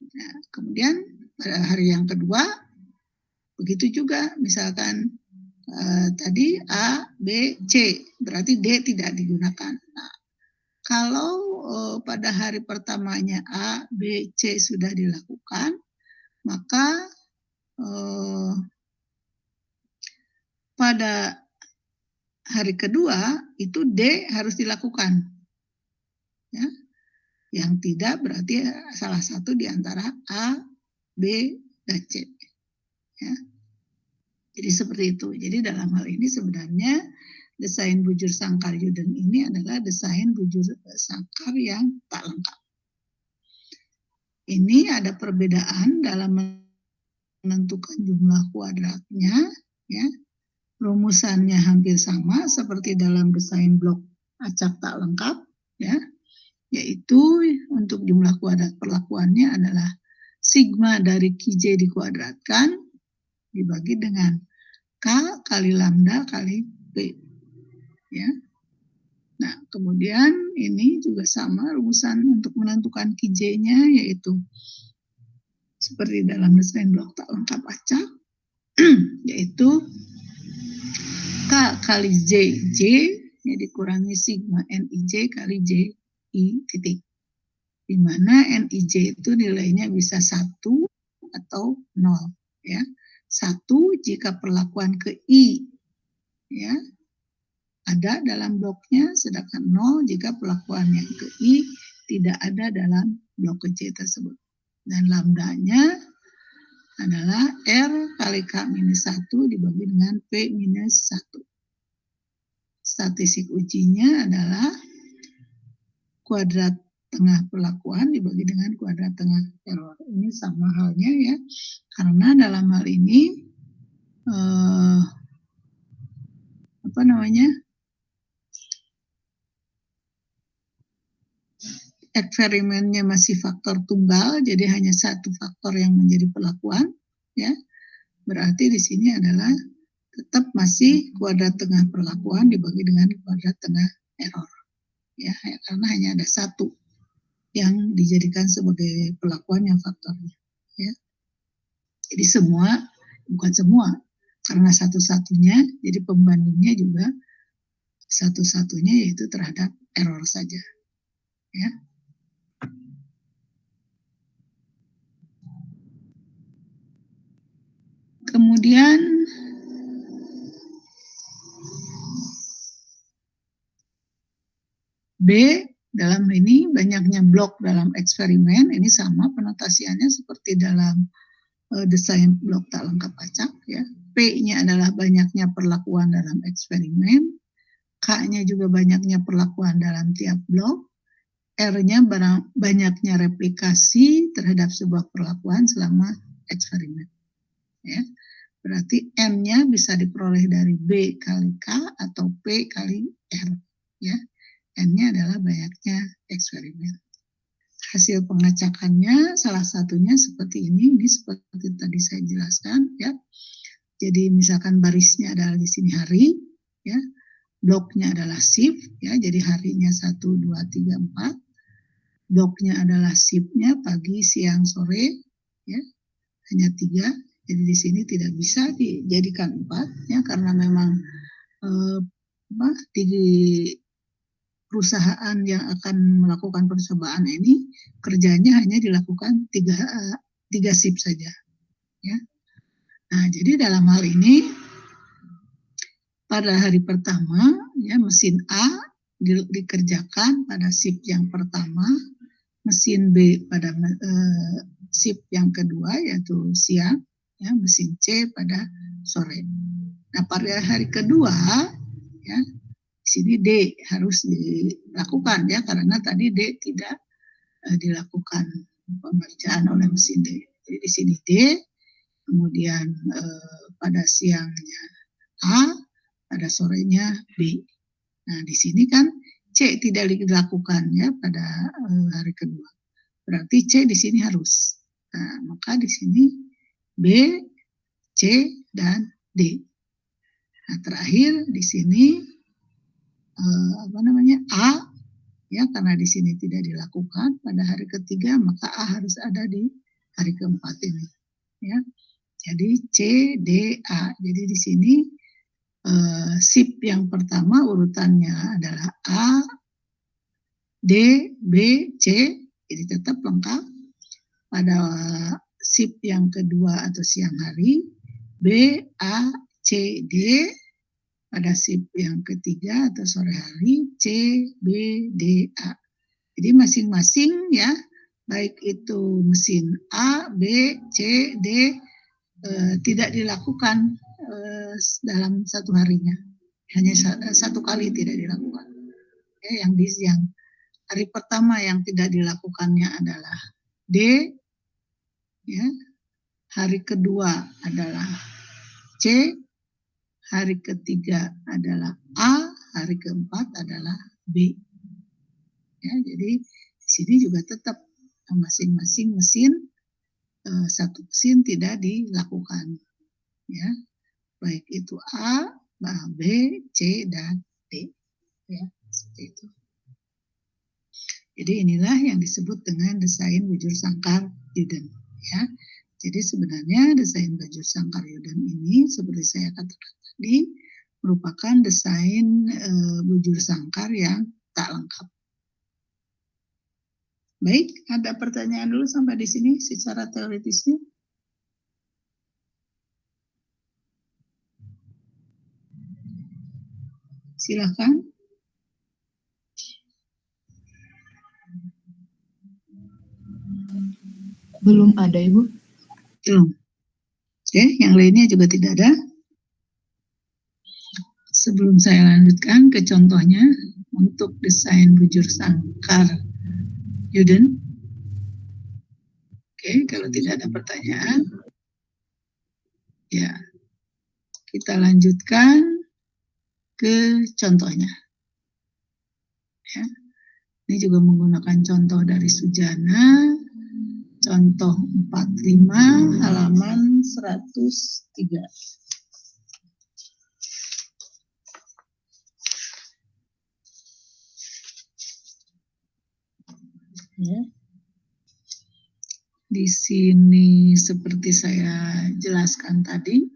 Nah, kemudian pada hari yang kedua begitu juga, misalkan tadi A, B, C, berarti D tidak digunakan. Nah, kalau pada hari pertamanya A, B, C sudah dilakukan, maka pada hari kedua itu D harus dilakukan. Ya. Yang tidak berarti salah satu di antara A, B, dan C. Ya. Jadi seperti itu. Jadi dalam hal ini sebenarnya desain bujur sangkar Uden ini adalah desain bujur sangkar yang tak lengkap. Ini ada perbedaan dalam menentukan jumlah kuadratnya, ya. Rumusannya hampir sama seperti dalam desain blok acak tak lengkap, ya. Yaitu untuk jumlah kuadrat perlakuannya adalah sigma dari Qj dikuadratkan dibagi dengan K kali lambda kali P. Ya. Nah, kemudian ini juga sama rumusan untuk menentukan Qj-nya, yaitu seperti dalam desain blok tak lengkap acak, yaitu K kali J ya dikurangi sigma Nij kali Ji titik. Di mana Nij itu nilainya bisa 1 atau 0. Ya. 1 jika perlakuan ke I, ya, ada dalam bloknya, sedangkan 0 jika perlakuan yang ke I tidak ada dalam blok ke C tersebut. Dan lambdanya adalah R kali K minus 1 dibagi dengan P minus 1. Statistik ujinya adalah kuadrat tengah perlakuan dibagi dengan kuadrat tengah error. Ini sama halnya ya, karena dalam hal ini apa namanya, eksperimennya masih faktor tunggal, jadi hanya satu faktor yang menjadi perlakuan, ya. Berarti di sini adalah tetap masih kuadrat tengah perlakuan dibagi dengan kuadrat tengah error, ya, karena hanya ada satu yang dijadikan sebagai perlakuan yang faktornya, ya. Jadi bukan semua, karena satu-satunya, jadi pembandingnya juga satu-satunya yaitu terhadap error saja, ya. Kemudian B, dalam ini banyaknya blok dalam eksperimen, ini sama penotasiannya seperti dalam desain blok tak lengkap acak, ya. P-nya adalah banyaknya perlakuan dalam eksperimen, K-nya juga banyaknya perlakuan dalam tiap blok, R-nya banyaknya replikasi terhadap sebuah perlakuan selama eksperimen, ya. Berarti N-nya bisa diperoleh dari B kali K atau P kali R, ya. N-nya adalah banyaknya eksperimen. Hasil pengacakannya salah satunya seperti ini seperti tadi saya jelaskan, ya. Jadi misalkan barisnya adalah di sini hari, ya. Bloknya adalah shift, ya. Jadi harinya 1, 2, 3, 4. Bloknya adalah shiftnya pagi, siang, sore, ya. Hanya 3. Jadi di sini tidak bisa dijadikan 4, ya, karena memang di perusahaan yang akan melakukan percobaan ini kerjanya hanya dilakukan 3 shift saja, ya. Nah, jadi dalam hal ini pada hari pertama, ya, mesin A dikerjakan pada shift yang pertama, mesin B pada shift yang kedua yaitu siang, ya, mesin C pada sore. Nah, pada hari kedua, ya, di sini D harus dilakukan, ya, karena tadi D tidak dilakukan pemeriksaan oleh mesin D. Jadi di sini D, kemudian pada siangnya A, pada sorenya B. Nah, di sini kan C tidak dilakukan, ya, pada hari kedua. Berarti C di sini harus. Nah, maka di sini B, C, dan D. Nah, terakhir di sini A, ya, karena di sini tidak dilakukan pada hari ketiga, maka A harus ada di hari keempat ini, ya. Jadi C, D, A. Jadi di sini shift yang pertama urutannya adalah A, D, B, C. Jadi tetap lengkap. Pada shift yang kedua atau siang hari, B, A, C, D. Pada shift yang ketiga atau sore hari, C, B, D, A. Jadi masing-masing, ya, baik itu mesin A, B, C, D, tidak dilakukan dalam satu harinya. Hanya satu kali tidak dilakukan. Ya, yang hari pertama yang tidak dilakukannya adalah D, ya. Hari kedua adalah C, hari ketiga adalah A, hari keempat adalah B. Ya, jadi di sini juga tetap masing-masing mesin, satu mesin tidak dilakukan, ya, baik itu A, B, C, dan D, ya, seperti itu. Jadi inilah yang disebut dengan desain bujur sangkar Youden, ya. Jadi sebenarnya desain bujur sangkar Youden ini seperti saya katakan tadi merupakan desain bujur sangkar yang tak lengkap. Baik, ada pertanyaan dulu sampai di sini secara teoritisnya. Silakan. Belum ada, Ibu. Belum. Oke, yang lainnya juga tidak ada. Sebelum saya lanjutkan ke contohnya untuk desain bujur sangkar Youden. Oke, kalau tidak ada pertanyaan, ya, kita lanjutkan ke contohnya. Ya. Ini juga menggunakan contoh dari Sujana, contoh 45 halaman 103. Ya. Di sini seperti saya jelaskan tadi,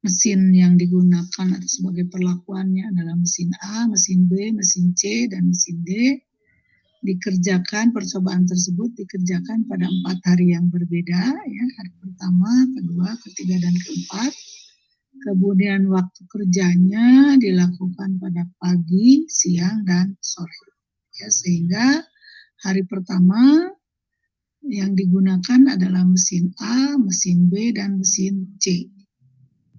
mesin yang digunakan atau sebagai perlakuannya adalah mesin A, mesin B, mesin C, dan mesin D. Dikerjakan, percobaan tersebut dikerjakan pada 4 hari yang berbeda, ya, hari pertama, kedua, ketiga, dan keempat. Kemudian waktu kerjanya dilakukan pada pagi, siang, dan sore. Ya, sehingga hari pertama yang digunakan adalah mesin A, mesin B, dan mesin C.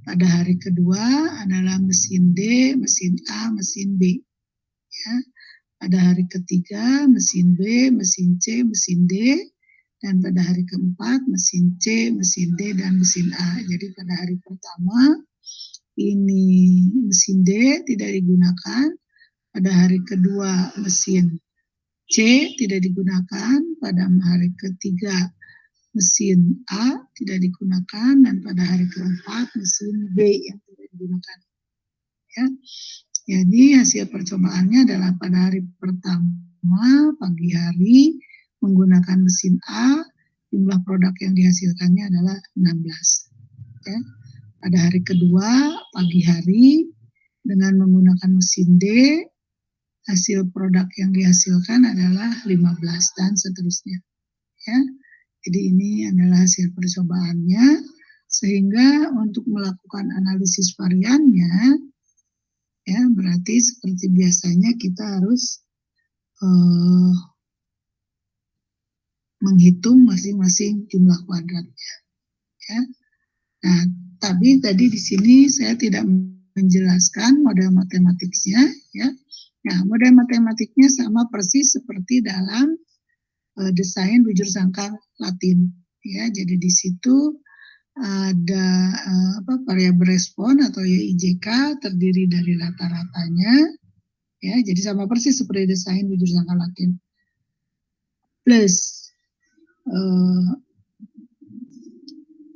Pada hari kedua adalah mesin D, mesin A, mesin B. Ya. Pada hari ketiga mesin B, mesin C, mesin D. Dan pada hari keempat mesin C, mesin D, dan mesin A. Jadi pada hari pertama ini mesin D tidak digunakan. Pada hari kedua mesin C tidak digunakan. Pada hari ketiga mesin A tidak digunakan, dan pada hari keempat mesin B yang tidak digunakan. Ya. Jadi hasil percobaannya adalah pada hari pertama pagi hari menggunakan mesin A, jumlah produk yang dihasilkannya adalah 16. Ya. Pada hari kedua pagi hari dengan menggunakan mesin D, hasil produk yang dihasilkan adalah 15 dan seterusnya. Ya. Jadi ini adalah hasil percobaannya, sehingga untuk melakukan analisis variannya, ya berarti seperti biasanya kita harus menghitung masing-masing jumlah kuadratnya. Ya. Nah, tapi tadi di sini saya tidak menjelaskan model matematiknya. Ya. Nah, model matematiknya sama persis seperti dalam desain bujur sangkal Latin. Ya, jadi di situ ada variabel respon atau YIJK terdiri dari rata-ratanya. Ya, jadi sama persis seperti desain bujur sangkal Latin. Plus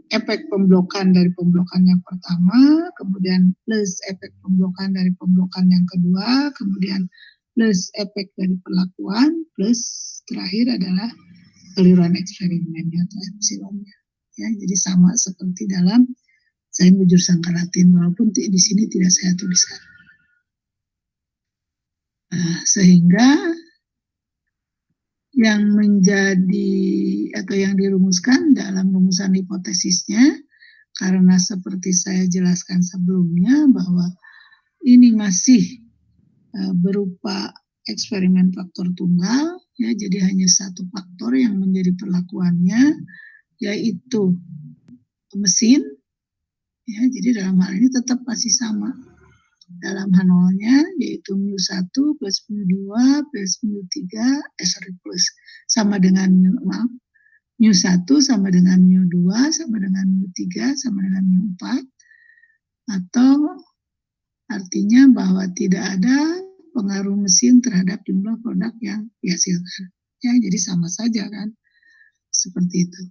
efek pemblokan dari pemblokan yang pertama, kemudian plus efek pemblokan dari pemblokan yang kedua, kemudian plus efek dari perlakuan, plus terakhir adalah keliruan eksperimennya atau epsilonnya. Ya, jadi sama seperti dalam desain bujur sangkal Latin, walaupun di sini tidak saya tuliskan. Nah, sehingga yang menjadi atau yang dirumuskan dalam rumusan hipotesisnya, karena seperti saya jelaskan sebelumnya bahwa ini masih berupa eksperimen faktor tunggal, ya, jadi hanya satu faktor yang menjadi perlakuannya, yaitu mesin, ya, jadi dalam hal ini tetap masih sama. Dalam H0-nya yaitu mu1 plus mu2 plus mu3 plus sama dengan mu1 sama dengan mu2 sama dengan mu3 sama dengan mu4, atau artinya bahwa tidak ada pengaruh mesin terhadap jumlah produk yang dihasilkan. Ya, jadi sama saja kan, seperti itu.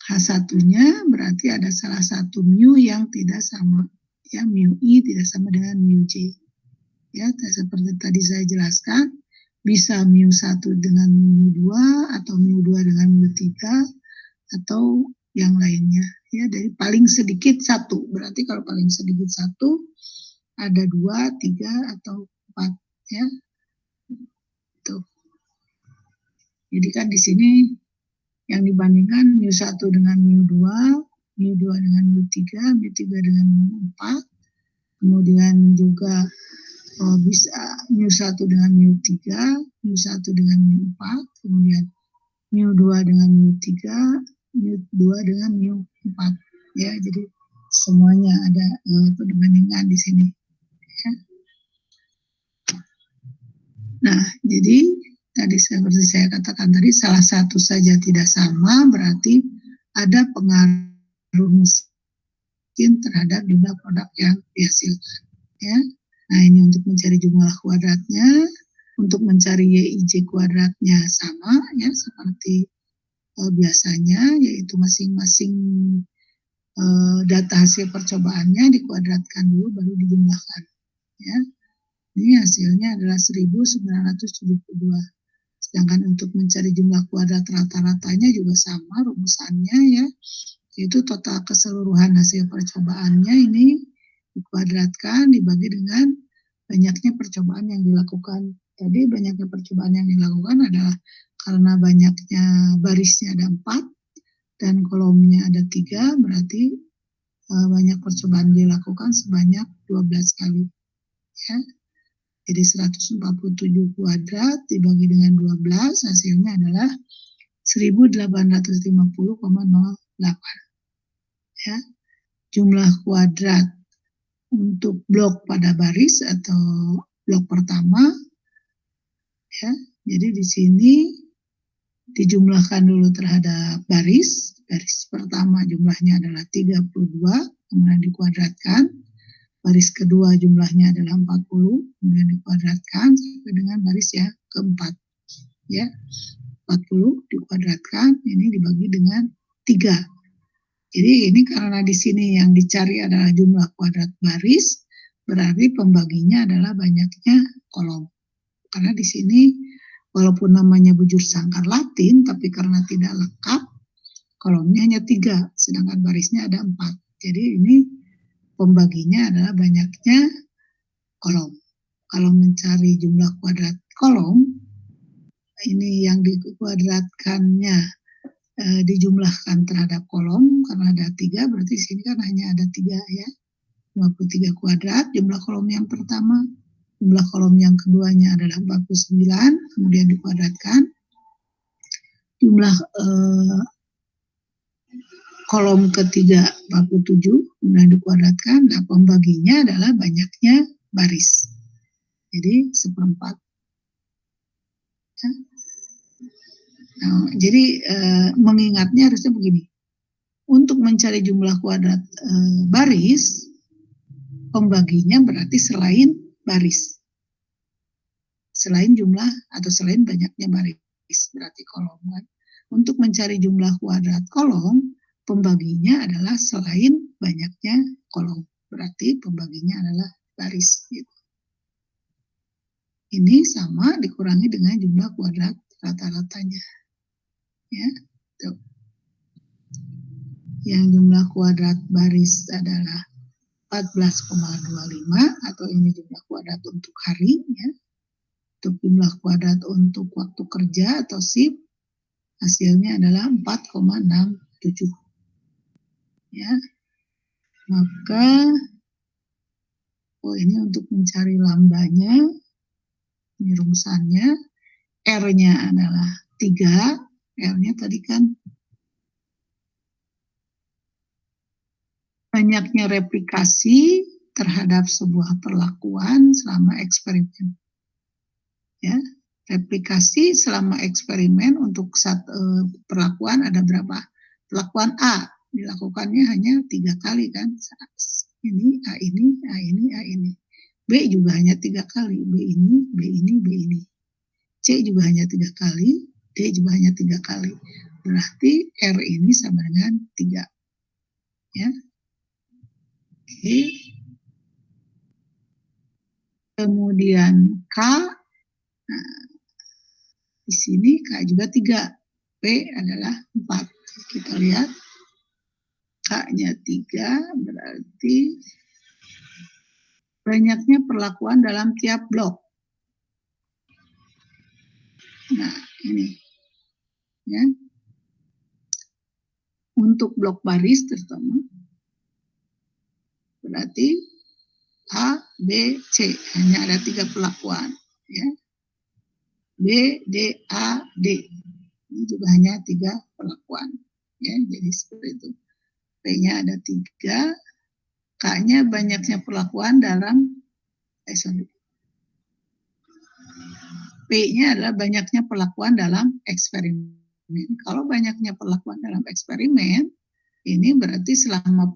H1-nya berarti ada salah satu mu yang tidak sama. Ya, mu I tidak sama dengan mu J. Ya, seperti tadi saya jelaskan, bisa mu1 dengan mu2 atau mu2 dengan mu3 atau yang lainnya. Ya, dari paling sedikit 1. Berarti kalau paling sedikit 1 ada 2, 3 atau 4, ya. Tuh. Jadi kan di sini yang dibandingkan mu1 dengan mu2, mu2 dengan mu3, mu3 dengan mu4, kemudian juga bisa mu1 dengan mu3, mu1 dengan mu4, kemudian mu2 dengan mu3, mu2 dengan mu4. Ya, jadi semuanya ada perbandingan di sini. Ya. Nah, jadi tadi seperti saya katakan tadi, salah satu saja tidak sama berarti ada pengaruh mesin rutin terhadap jumlah produk yang dihasilkan. Ya. Nah, ini untuk mencari jumlah kuadratnya. Untuk mencari YIJ kuadratnya sama ya seperti biasanya, yaitu masing-masing data hasil percobaannya dikuadratkan dulu baru dijumlahkan. Ya. Ini hasilnya adalah 1972. Sedangkan untuk mencari jumlah kuadrat rata-ratanya juga sama rumusannya ya, yaitu total keseluruhan hasil percobaannya ini dikuadratkan dibagi dengan banyaknya percobaan yang dilakukan. Tadi banyaknya percobaan yang dilakukan adalah karena banyaknya barisnya ada 4 dan kolomnya ada 3, berarti banyak percobaan dilakukan sebanyak 12 kali. Ya. Jadi 147 kuadrat dibagi dengan 12 hasilnya adalah 1850,08. Ya. Jumlah kuadrat untuk blok pada baris atau blok pertama ya. Jadi di sini dijumlahkan dulu terhadap baris pertama jumlahnya adalah 32, kemudian dikuadratkan. Baris kedua jumlahnya adalah 40, kemudian dikuadratkan sampai dengan baris yang keempat. Ya, 40 dikuadratkan, ini dibagi dengan 3. Jadi ini karena di sini yang dicari adalah jumlah kuadrat baris, berarti pembaginya adalah banyaknya kolom. Karena di sini walaupun namanya bujur sangkar Latin, tapi karena tidak lengkap, kolomnya hanya 3, sedangkan barisnya ada 4. Jadi ini pembaginya adalah banyaknya kolom. Kalau mencari jumlah kuadrat kolom, ini yang dikuadratkannya dijumlahkan terhadap kolom, karena ada 3, berarti sini kan hanya ada 3 ya. 53 kuadrat, jumlah kolom yang pertama, jumlah kolom yang keduanya adalah 49, kemudian dikuadratkan. Jumlah kolom ketiga 47, kemudian dikuadratkan. Nah, pembaginya adalah banyaknya baris. Jadi 1/4. Ya. Nah, jadi mengingatnya harusnya begini. Untuk mencari jumlah kuadrat baris, pembaginya berarti selain baris. Selain jumlah atau selain banyaknya baris, berarti kolom. Untuk mencari jumlah kuadrat kolom, pembaginya adalah selain banyaknya kolom. Berarti pembaginya adalah baris. Gitu. Ini sama dikurangi dengan jumlah kuadrat rata-ratanya. Ya, tuh. Yang jumlah kuadrat baris adalah 14,25 atau ini jumlah kuadrat untuk hari. Ya. Untuk jumlah kuadrat untuk waktu kerja atau shift, hasilnya adalah 4,67. Ya, maka ini untuk mencari lambanya, ini rumusannya, R-nya adalah 3, R-nya tadi kan banyaknya replikasi terhadap sebuah perlakuan selama eksperimen. Ya, replikasi selama eksperimen untuk perlakuan ada berapa? Perlakuan A dilakukannya hanya 3 kali kan, ini, A ini, A ini, A ini. B juga hanya 3 kali, B ini, B ini, B ini. C juga hanya 3 kali, D juga hanya 3 kali. Berarti R ini sama dengan 3. Ya. Oke. Kemudian K, nah, di sini K juga 3, P adalah 4. Kita lihat. K-nya 3 berarti banyaknya perlakuan dalam tiap blok. Nah, ini. Ya. Untuk blok baris terutama. Berarti A, B, C. Hanya ada 3 perlakuan. Ya. B, D, A, D. Ini juga hanya 3 perlakuan. Ya, jadi seperti itu. P-nya ada 3, K-nya banyaknya perlakuan dalam, P-nya adalah banyaknya perlakuan dalam eksperimen. Kalau banyaknya perlakuan dalam eksperimen, Ini berarti selama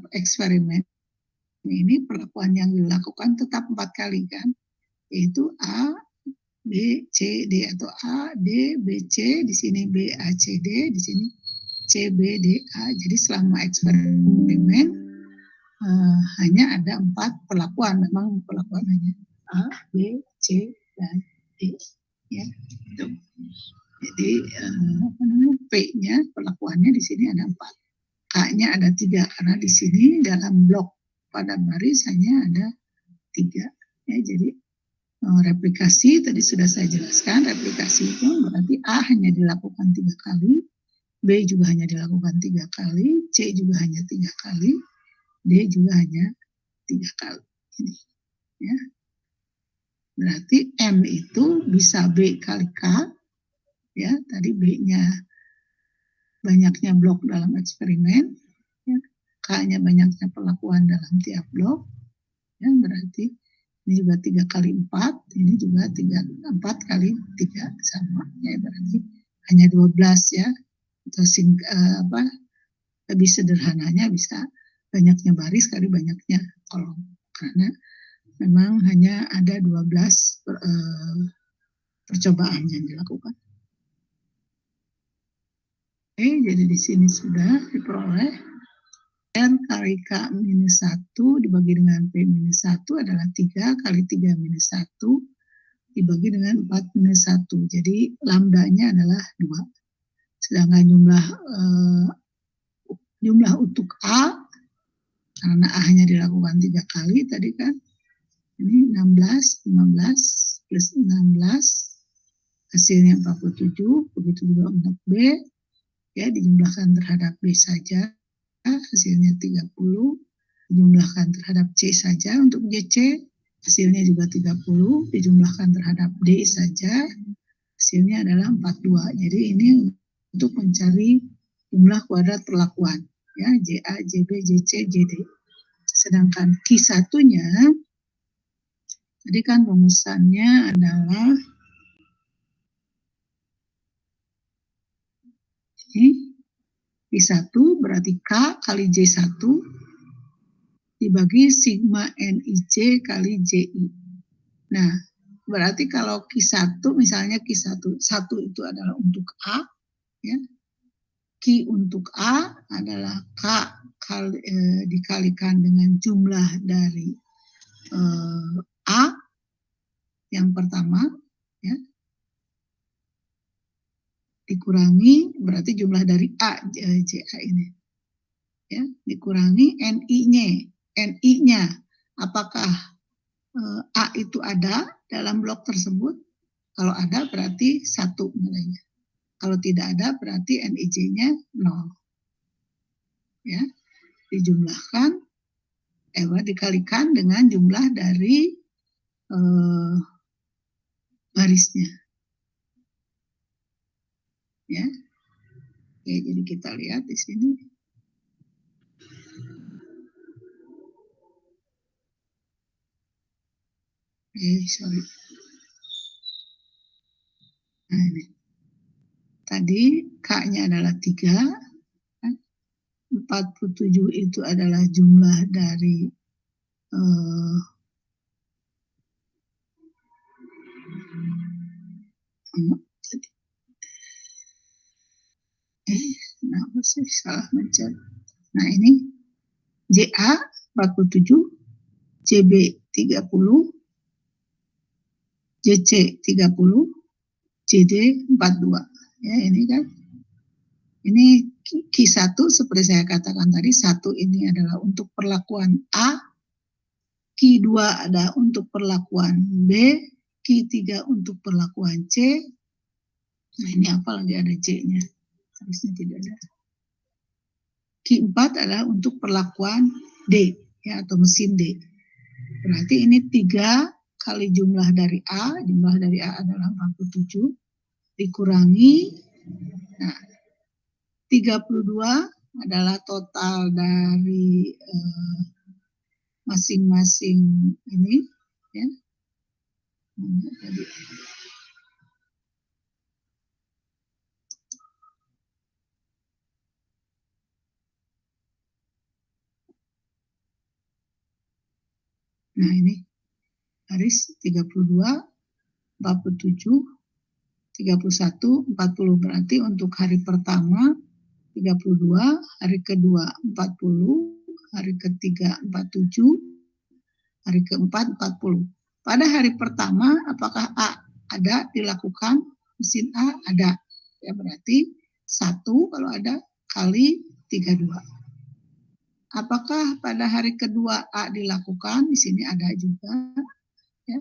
eksperimen ini perlakuan yang dilakukan tetap 4 kali kan, yaitu A, B, C, D atau A, D, B, C, di sini B, A, C, D, di sini C, B, D, A. Jadi selama eksperimen hanya ada 4 perlakuan, memang perlakuan hanya A, B, C, dan D. Ya, itu. Jadi P-nya perlakuannya di sini ada 4. K-nya ada 3 karena di sini dalam blok pada baris hanya ada 3. Ya, jadi replikasi tadi sudah saya jelaskan, replikasi itu berarti A hanya dilakukan 3 kali, B juga hanya dilakukan 3 kali, C juga hanya 3 kali, D juga hanya 3 kali. Ini, ya. Berarti M itu bisa B kali K, ya tadi B-nya banyaknya blok dalam eksperimen, ya. K-nya banyaknya perlakuan dalam tiap blok, ya berarti ini juga 3 kali 4, ini juga 4 kali 3 sama, ya berarti hanya 12 ya, atau lebih sederhananya bisa banyaknya baris kali banyaknya kolom, karena memang hanya ada 12 percobaan yang dilakukan. Oke, jadi di sini sudah diperoleh R kali K minus 1 dibagi dengan P minus 1 adalah 3 kali 3 minus 1 dibagi dengan 4 minus 1. Jadi lambdanya adalah 2. Sedangkan jumlah untuk A, karena A hanya dilakukan 3 kali tadi kan, ini 16, 15 plus 16, hasilnya 47, begitu juga untuk B, ya dijumlahkan terhadap B saja, hasilnya 30, dijumlahkan terhadap C saja untuk JC, hasilnya juga 30, dijumlahkan terhadap D saja, hasilnya adalah 42. Jadi ini untuk mencari jumlah kuadrat perlakuan, ya JA, JB, JC, JD. Sedangkan Q1-nya, tadi kan rumusannya adalah ini, Q1 berarti K kali J1 dibagi sigma NIJ kali JI. Nah, berarti kalau Q1, misalnya Q1, 1 itu adalah untuk A, ya. Q untuk A adalah K dikalikan dengan jumlah dari A yang pertama, ya, dikurangi berarti jumlah dari A, JA ini, ya, dikurangi NI-nya, apakah A itu ada dalam blok tersebut? Kalau ada berarti 1 nilainya. Kalau tidak ada berarti NIJ-nya 0. Ya, dijumlahkan, dikalikan dengan jumlah dari barisnya. Ya, oke, jadi kita lihat di sini. Sorry. Nah, ini. Tadi K-nya adalah 3. 47 itu adalah jumlah dari kenapa sih salah mencet. Nah ini JA 47, JB 30, JC 30, JD 42. Ya ini kan. Ini Q1 seperti saya katakan tadi, 1 ini adalah untuk perlakuan A, Q2 ada untuk perlakuan B, Q3 untuk perlakuan C. Nah ini apa lagi ada C-nya? Harusnya tidak ada. Q4 adalah untuk perlakuan D, ya, atau mesin D. Berarti ini 3 kali jumlah dari A adalah 47, dikurangi, nah, 32 adalah total dari masing-masing ini, ya. Nah ini baris 32, 47, 31, 40. Berarti untuk hari pertama 32, hari kedua 40, hari ketiga 47, hari keempat 40. Pada hari pertama apakah A ada dilakukan? Mesin A ada. Ya berarti 1 kalau ada kali 32. Apakah pada hari kedua A dilakukan? Di sini ada juga. Ya.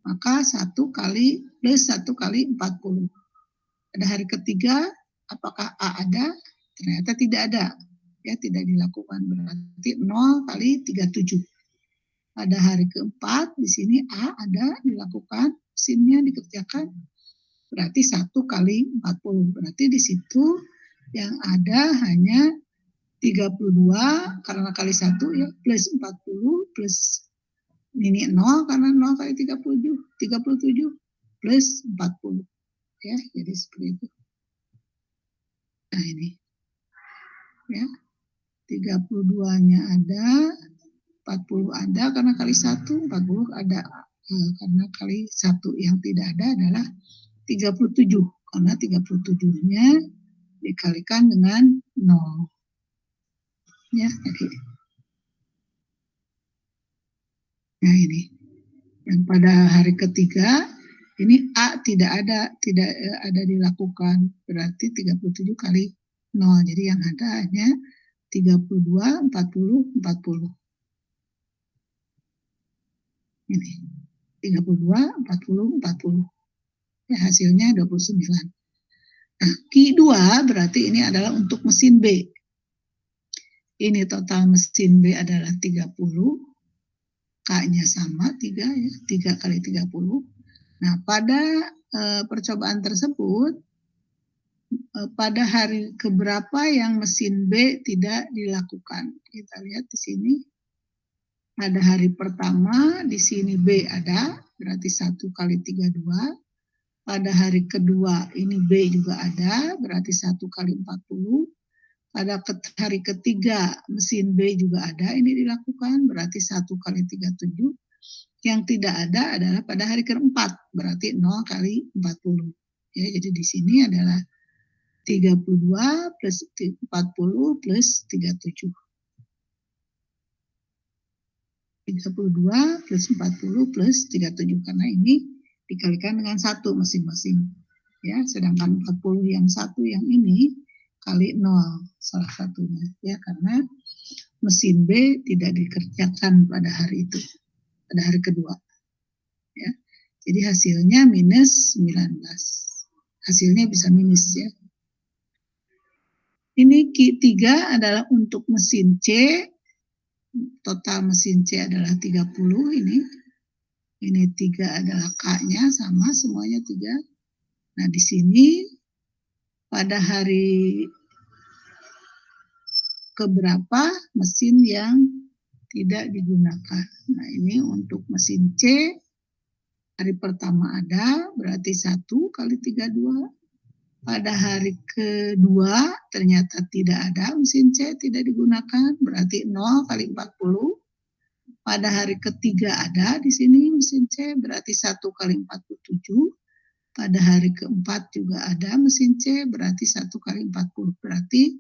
Maka 1 kali plus 1 kali 40. Pada hari ketiga, apakah A ada? Ternyata tidak ada. Ya, tidak dilakukan. Berarti 0 kali 37. Pada hari keempat, di sini A ada dilakukan, mesinnya dikerjakan. Berarti 1 kali 40. Berarti di situ yang ada hanya 32 karena kali 1 ya, plus 40 plus ini 0 karena 0 kali 37 plus 40 ya, jadi seperti itu. Nah ini ya, 32-nya ada, 40 ada karena kali 1, 40 ada karena kali 1. Yang tidak ada adalah 37 karena 37-nya dikalikan dengan 0 ya. Jadi nah ini yang pada hari ketiga ini A tidak ada dilakukan, berarti 37 kali 0. Jadi yang ada hanya 32, 40, 40. Ini 32, 40, 40. Ya, hasilnya 29. Nah, Q2 berarti ini adalah untuk mesin B. Ini total mesin B adalah 30. K-nya sama 3 ya, 3 kali 30. Nah, pada percobaan tersebut pada hari keberapa yang mesin B tidak dilakukan? Kita lihat di sini. Pada hari pertama di sini B ada, berarti 1 kali 32. Pada hari kedua ini B juga ada, berarti 1 kali 40. Pada hari ketiga mesin B juga ada, ini dilakukan, berarti 1 kali 37. Yang tidak ada adalah pada hari keempat, berarti 0 kali 40. Ya, jadi di sini adalah 32 plus 40 plus 37. 32 plus 40 plus 37 karena ini dikalikan dengan 1 masing-masing. Ya, sedangkan 40 yang satu yang ini kali 0 salah satunya ya, karena mesin B tidak dikerjakan pada hari itu, pada hari kedua. Ya. Jadi hasilnya minus 19. Hasilnya bisa minus ya. Ini Q3 adalah untuk mesin C. Total mesin C adalah 30 ini. Ini 3 adalah K-nya sama semuanya 3. Nah, di sini pada hari keberapa mesin yang tidak digunakan. Nah, ini untuk mesin C hari pertama ada, berarti 1 kali 32. Pada hari kedua ternyata tidak ada, mesin C tidak digunakan, berarti 0 kali 40. Pada hari ketiga ada di sini mesin C, berarti 1 kali 47. Pada hari keempat juga ada mesin C, berarti 1 kali 40. Berarti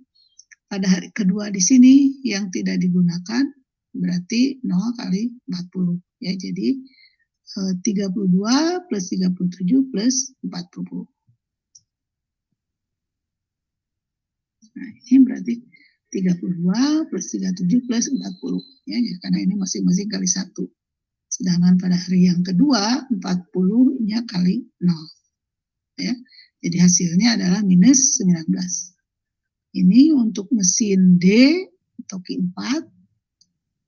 pada hari kedua di sini yang tidak digunakan, berarti 0 kali 40. Ya, jadi 32 plus 37 plus 40. Nah, ini berarti 32 plus 37 plus 40. Ya, karena ini masing-masing kali 1. Sedangkan pada hari yang kedua, 40-nya kali 0. Ya, jadi hasilnya adalah minus 19. Ini untuk mesin D atau Q4.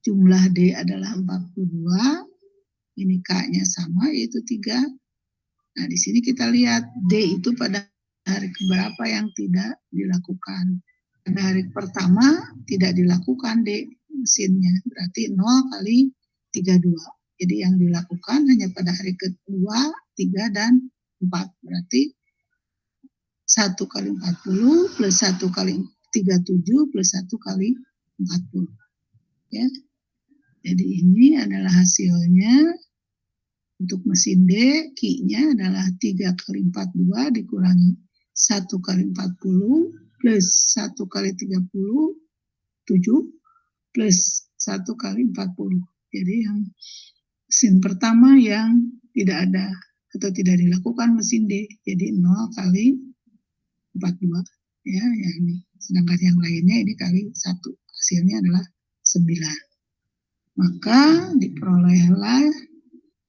Jumlah D adalah 42. Ini K-nya sama, yaitu 3. Nah, di sini kita lihat D itu pada hari keberapa yang tidak dilakukan. Pada hari pertama tidak dilakukan D mesinnya, berarti 0 kali 32. Jadi yang dilakukan hanya pada hari kedua, 3 dan 4. Berarti 1 kali 40 plus 1 kali 37 plus 1 kali 40. Ya. Jadi ini adalah hasilnya untuk mesin D, Q-nya adalah 3 kali 42 dikurangi 1 kali 40 plus 1 kali 30, 7 plus 1 kali 40. Jadi yang mesin pertama yang tidak ada atau tidak dilakukan mesin D, jadi 0 kali 42. Ya, ini. Sedangkan yang lainnya ini kali 1. Hasilnya adalah 9. Maka diperolehlah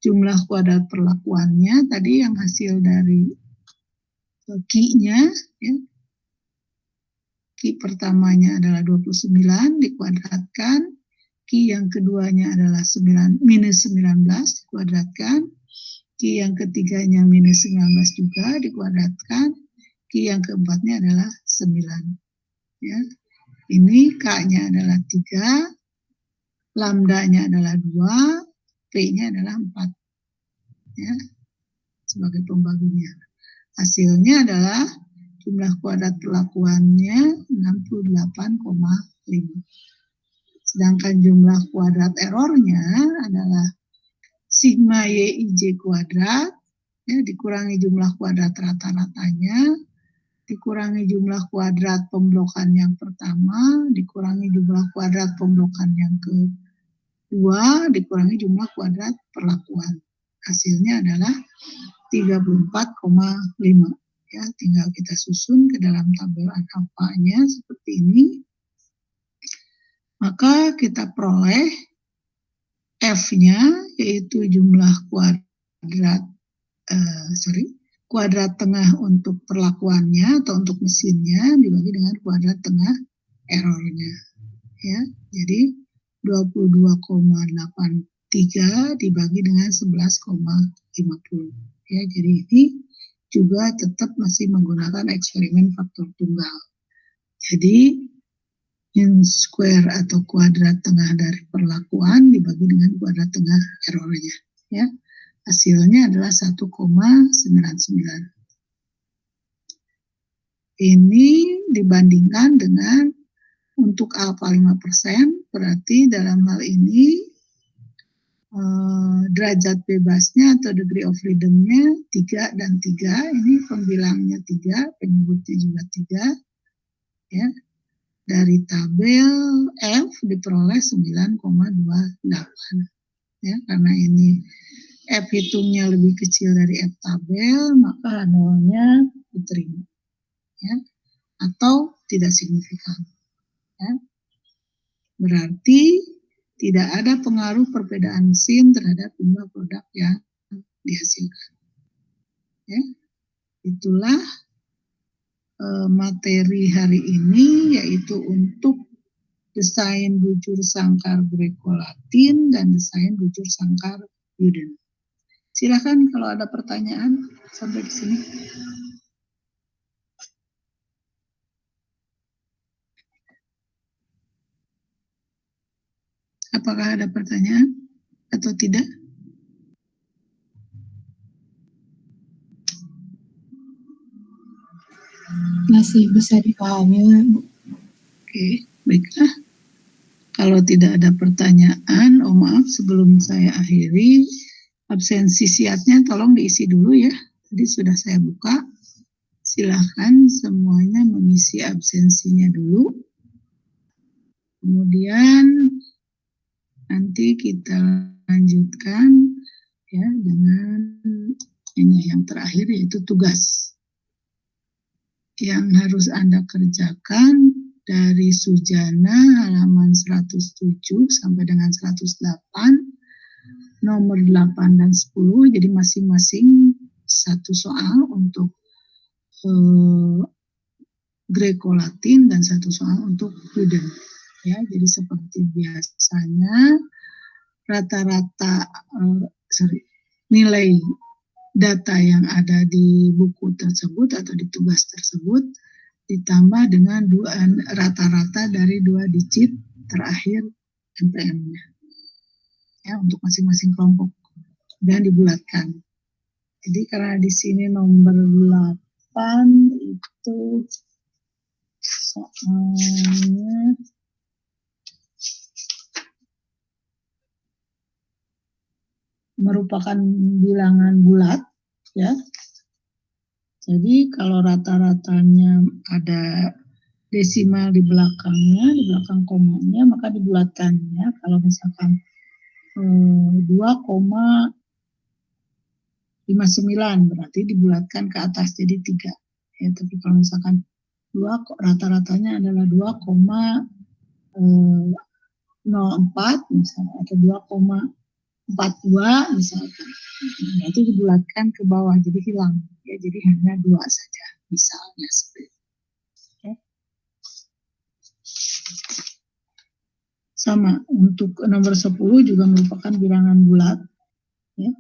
jumlah kuadrat perlakuannya tadi yang hasil dari Q-nya, ya. Q pertamanya adalah 29 dikuadratkan, Q yang keduanya adalah minus 19 dikuadratkan, Q yang ketiganya minus 19 juga dikuadratkan, Q yang keempatnya adalah 9. Ya. Ini K-nya adalah 3, lambdanya adalah 2, P-nya adalah 4. Ya, sebagai pembaginya. Hasilnya adalah jumlah kuadrat perlakuannya 68,5. Sedangkan jumlah kuadrat errornya adalah sigma YIJ kuadrat, ya, dikurangi jumlah kuadrat rata-ratanya, dikurangi jumlah kuadrat pemblokan yang pertama, dikurangi jumlah kuadrat pemblokan yang kedua, dikurangi jumlah kuadrat perlakuan. Hasilnya adalah 34,5. Ya, tinggal kita susun ke dalam tabel alfanya seperti ini. Maka kita peroleh F-nya yaitu jumlah kuadrat tengah untuk perlakuannya atau untuk mesinnya dibagi dengan kuadrat tengah errornya. Ya, jadi 22,83 dibagi dengan 11,50. Ya, jadi ini juga tetap masih menggunakan eksperimen faktor tunggal. Jadi mean square atau kuadrat tengah dari perlakuan dibagi dengan kuadrat tengah errornya. Ya, hasilnya adalah 1,99. Ini dibandingkan dengan untuk alfa 5%, berarti dalam hal ini derajat bebasnya atau degree of freedom-nya 3 dan 3, ini pembilangnya 3, penyebutnya juga 3, ya. Dari tabel F diperoleh 9,28, ya, karena ini F hitungnya lebih kecil dari F tabel, maka nolnya diterima, ya, atau tidak signifikan, ya. Berarti tidak ada pengaruh perbedaan mesin terhadap jumlah produk yang dihasilkan. Ya, itulah materi hari ini, yaitu untuk desain bujur sangkar Greco-Latin dan desain bujur sangkar Uden. Silakan kalau ada pertanyaan sampai di sini. Apakah ada pertanyaan atau tidak? Masih bisa dipahami, Bu. Oke, baiklah. Kalau tidak ada pertanyaan, maaf sebelum saya akhiri, absensi siatnya tolong diisi dulu ya. Tadi sudah saya buka. Silahkan semuanya mengisi absensinya dulu. Kemudian nanti kita lanjutkan ya dengan ini yang terakhir, yaitu tugas yang harus Anda kerjakan dari Sujana halaman 107 sampai dengan 108, nomor 8 dan 10, jadi masing-masing satu soal untuk Greco-Latin dan satu soal untuk Uden. Ya, jadi seperti biasanya rata-rata nilai data yang ada di buku tersebut atau di tugas tersebut ditambah dengan rata-rata dari 2 digit terakhir NPM-nya, ya, untuk masing-masing kelompok dan dibulatkan. Jadi karena di sini nomor 8 itu soalnya merupakan bilangan bulat, ya. Jadi kalau rata-ratanya ada desimal di belakangnya, di belakang komanya, maka dibulatkan, ya. Kalau misalkan 2,59 berarti dibulatkan ke atas jadi 3. Ya, tapi kalau misalkan rata-ratanya adalah 2,04 misalnya atau 2,42 misalkan, itu dibulatkan ke bawah jadi hilang, ya, jadi hanya 2 saja misalnya seperti itu. Okay. Sama untuk nomor 10 juga merupakan bilangan bulat, ya.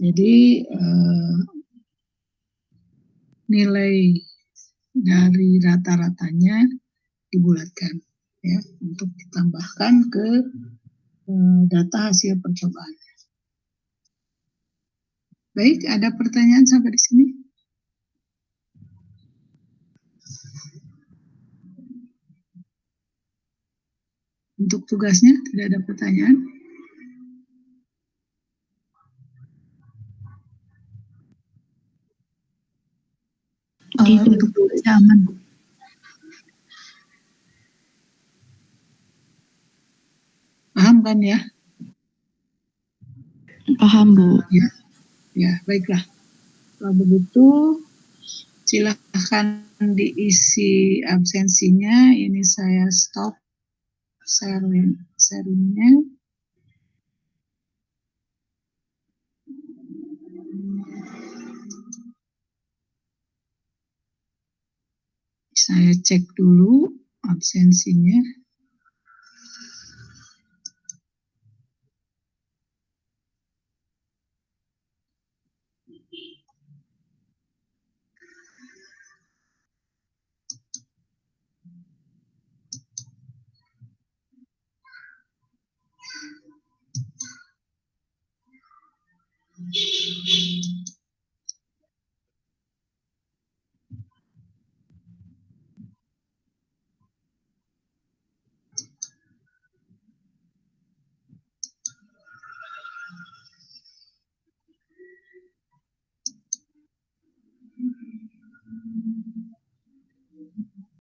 Jadi nilai dari rata-ratanya dibulatkan, ya, untuk ditambahkan ke data hasil percobaan. Baik, ada pertanyaan sampai di sini? Untuk tugasnya tidak ada pertanyaan? Untuk tugasnya aman, Bu. Paham kan ya? Paham, Bu. Ya, baiklah. Kalau begitu, silahkan diisi absensinya. Ini saya stop sharingnya. Saya cek dulu absensinya.